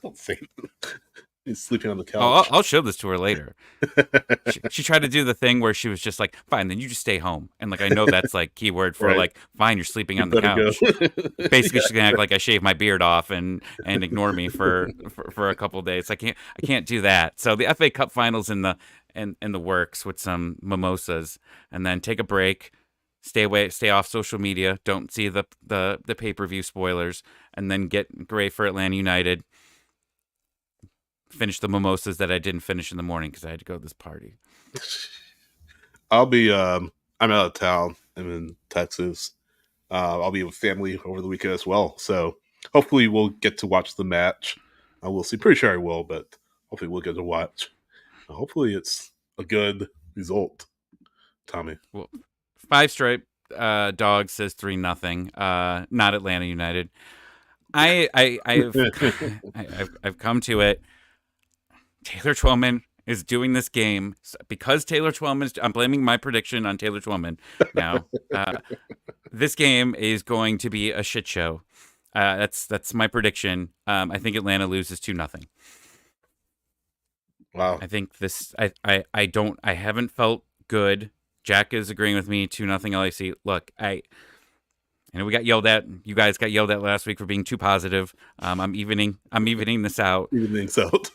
Don't say he's sleeping on the couch. Oh, I'll show this to her later. she tried to do the thing where she was just like, fine, then you just stay home. And like, I know that's like keyword for like, fine, you're sleeping on the couch. Basically, she's gonna act like I shaved my beard off and ignore me for a couple of days. I can't do that. So the FA Cup finals in in the works with some mimosas, and then take a break, stay off social media, don't see the pay-per-view spoilers, and then get ready for Atlanta United. Finish the mimosas that I didn't finish in the morning because I had to go to this party. I'll be I'm out of town. I'm in Texas. I'll be with family over the weekend as well. So hopefully we'll get to watch the match. We'll see. Pretty sure I will, but hopefully we'll get to watch. Hopefully it's a good result, Tommy. Well, 5 Stripe Dog says 3-0. Not Atlanta United. I've come to it. Taylor Twellman is doing this game because Taylor Twellman. I'm blaming my prediction on Taylor Twellman now. This game is going to be a shit show. That's my prediction. I think Atlanta loses 2-0. Wow. I think this. I haven't felt good. Jack is agreeing with me. 2-0 LAFC. Look, I know we got yelled at. You guys got yelled at last week for being too positive. I'm evening this out. Evening out.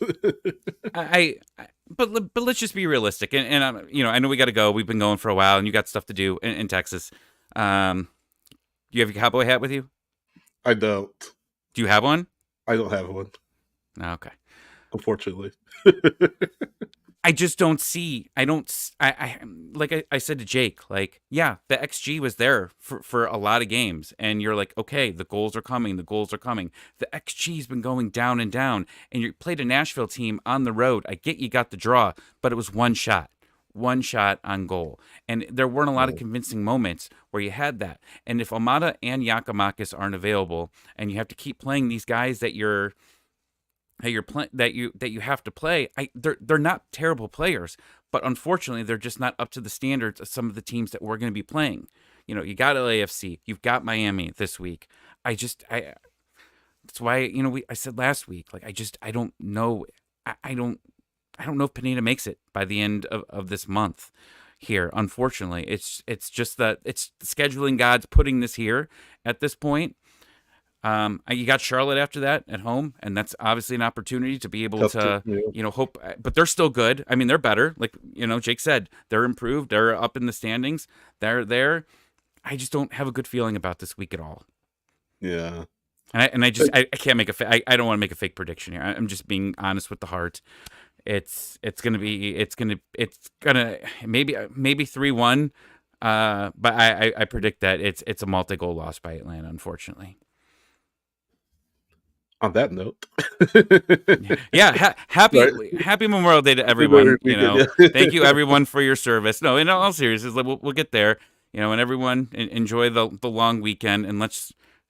But let's just be realistic. And I know we got to go. We've been going for a while, and you got stuff to do in Texas. You have your cowboy hat with you? I don't. Do you have one? I don't have one. Okay. Unfortunately. I just don't see. I like I said to Jake, like, yeah, the XG was there for a lot of games. And you're like, okay, the goals are coming. The XG's been going down and down. And you played a Nashville team on the road. I get you got the draw, but it was one shot on goal. And there weren't a lot of convincing moments where you had that. And if Almada and Giakoumakis aren't available and you have to keep playing these guys that you have to play, they're not terrible players, but unfortunately they're just not up to the standards of some of the teams that we're going to be playing. You got LAFC, you've got Miami this week. That's why I said last week, like I don't know. I don't know if Pineda makes it by the end of this month here. Unfortunately, it's just that it's the scheduling gods putting this here at this point. You got Charlotte after that at home, and that's obviously an opportunity to be able to hope. But they're still good. I mean, they're better. Like Jake said, they're improved. They're up in the standings. They're there. I just don't have a good feeling about this week at all. Yeah. And I can't make I don't want to make a fake prediction here. I'm just being honest with the heart. It's gonna maybe 3-1. But I predict that it's a multi-goal loss by Atlanta, unfortunately. On that note, happy Memorial Day to everyone. Thank you everyone for your service. No, in all seriousness, we'll get there. And everyone enjoy the long weekend. And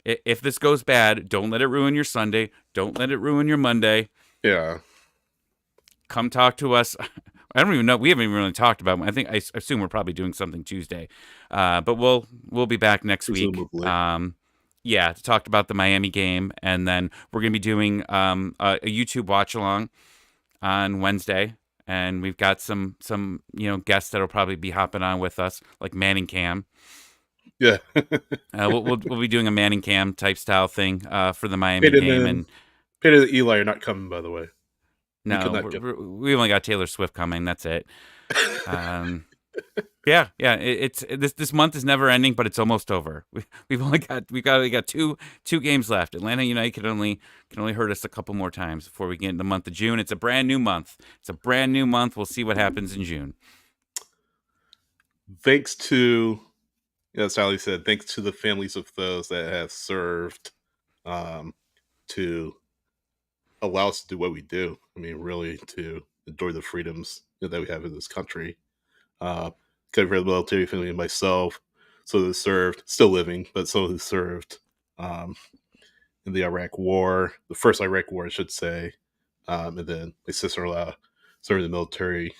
if this goes bad, don't let it ruin your Sunday. Don't let it ruin your Monday. Yeah. Come talk to us. I don't even know. We haven't even really talked about it. I assume we're probably doing something Tuesday, but we'll be back next week. To talk about the Miami game, and then we're going to be doing a YouTube watch along on Wednesday, and we've got some guests that'll probably be hopping on with us, like Manning Cam. Yeah, we'll be doing a Manning Cam type style thing for the Miami game. And Peter and Eli are not coming, by the way. No, we only got Taylor Swift coming. That's it. It's this month is never ending, but it's almost over. We've only got two games left. Atlanta United can only hurt us a couple more times before we get in the month of June. It's a brand new month. We'll see what happens in June. Thanks to, as Sally said, thanks to the families of those that have served to allow us to do what we do. I mean, really to enjoy the freedoms that we have in this country. Kind of the military family and myself, so who served, still living, but so who served in the Iraq War, the first Iraq War, I should say, and then my sister-in-law served in the military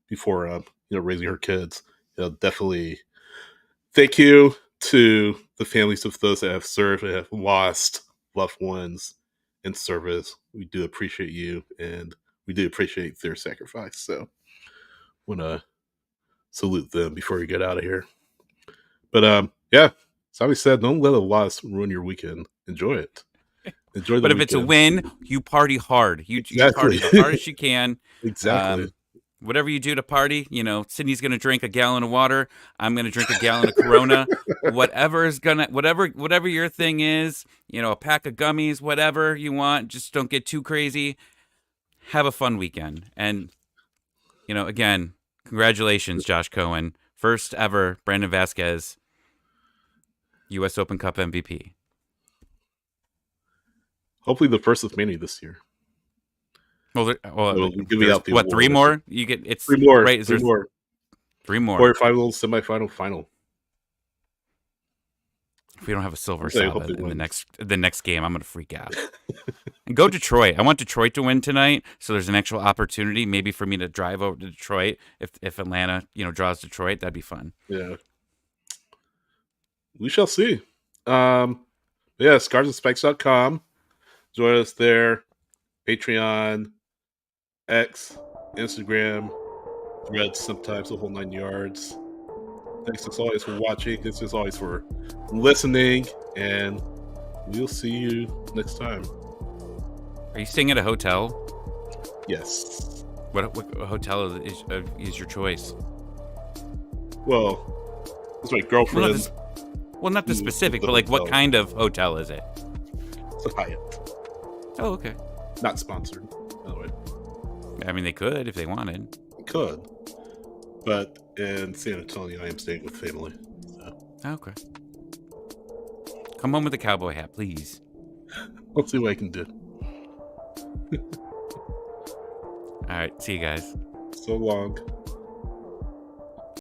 before raising her kids. Definitely thank you to the families of those that have served and have lost loved ones in service. We do appreciate you, and we do appreciate their sacrifice. So, want to salute them before we get out of here. But as I said, don't let a loss ruin your weekend. Enjoy it. Enjoy the But if weekend. It's a win, you party hard. You Exactly. party as hard as you can. Exactly. whatever you do to party, you know, Sydney's going to drink a gallon of water. I'm going to drink a gallon of Corona. Whatever your thing is, you know, a pack of gummies, whatever you want. Just don't get too crazy. Have a fun weekend. And, you know, again, congratulations, Josh Cohen. First ever Brandon Vasquez U.S. Open Cup MVP. Hopefully the first of many this year. Well, give me out the what, 3 more? You get it's 3 more. Right? Three more. 3 more. Quarterfinal, semifinal, final. If we don't have a silver salve in the next game, I'm gonna freak out. And go Detroit. I want Detroit to win tonight, so there's an actual opportunity maybe for me to drive over to Detroit if Atlanta, you know, draws Detroit. That'd be fun. Yeah, we shall see. Yeah, scarsandspikes.com. Join us there. Patreon, X, Instagram, Threads, sometimes the whole 9 yards. Thanks as always for watching. Thanks as always for listening. And we'll see you next time. Are you staying at a hotel? Yes. What hotel is your choice? Well, it's my girlfriend. Well, not the specific, but like what kind of hotel is it? It's a Hyatt. Oh, okay. Not sponsored, by the way. I mean, they could if they wanted. Could. But in San Antonio, I am staying with family. So. Okay. Come home with a cowboy hat, please. I'll see what I can do. All right. See you guys. So long.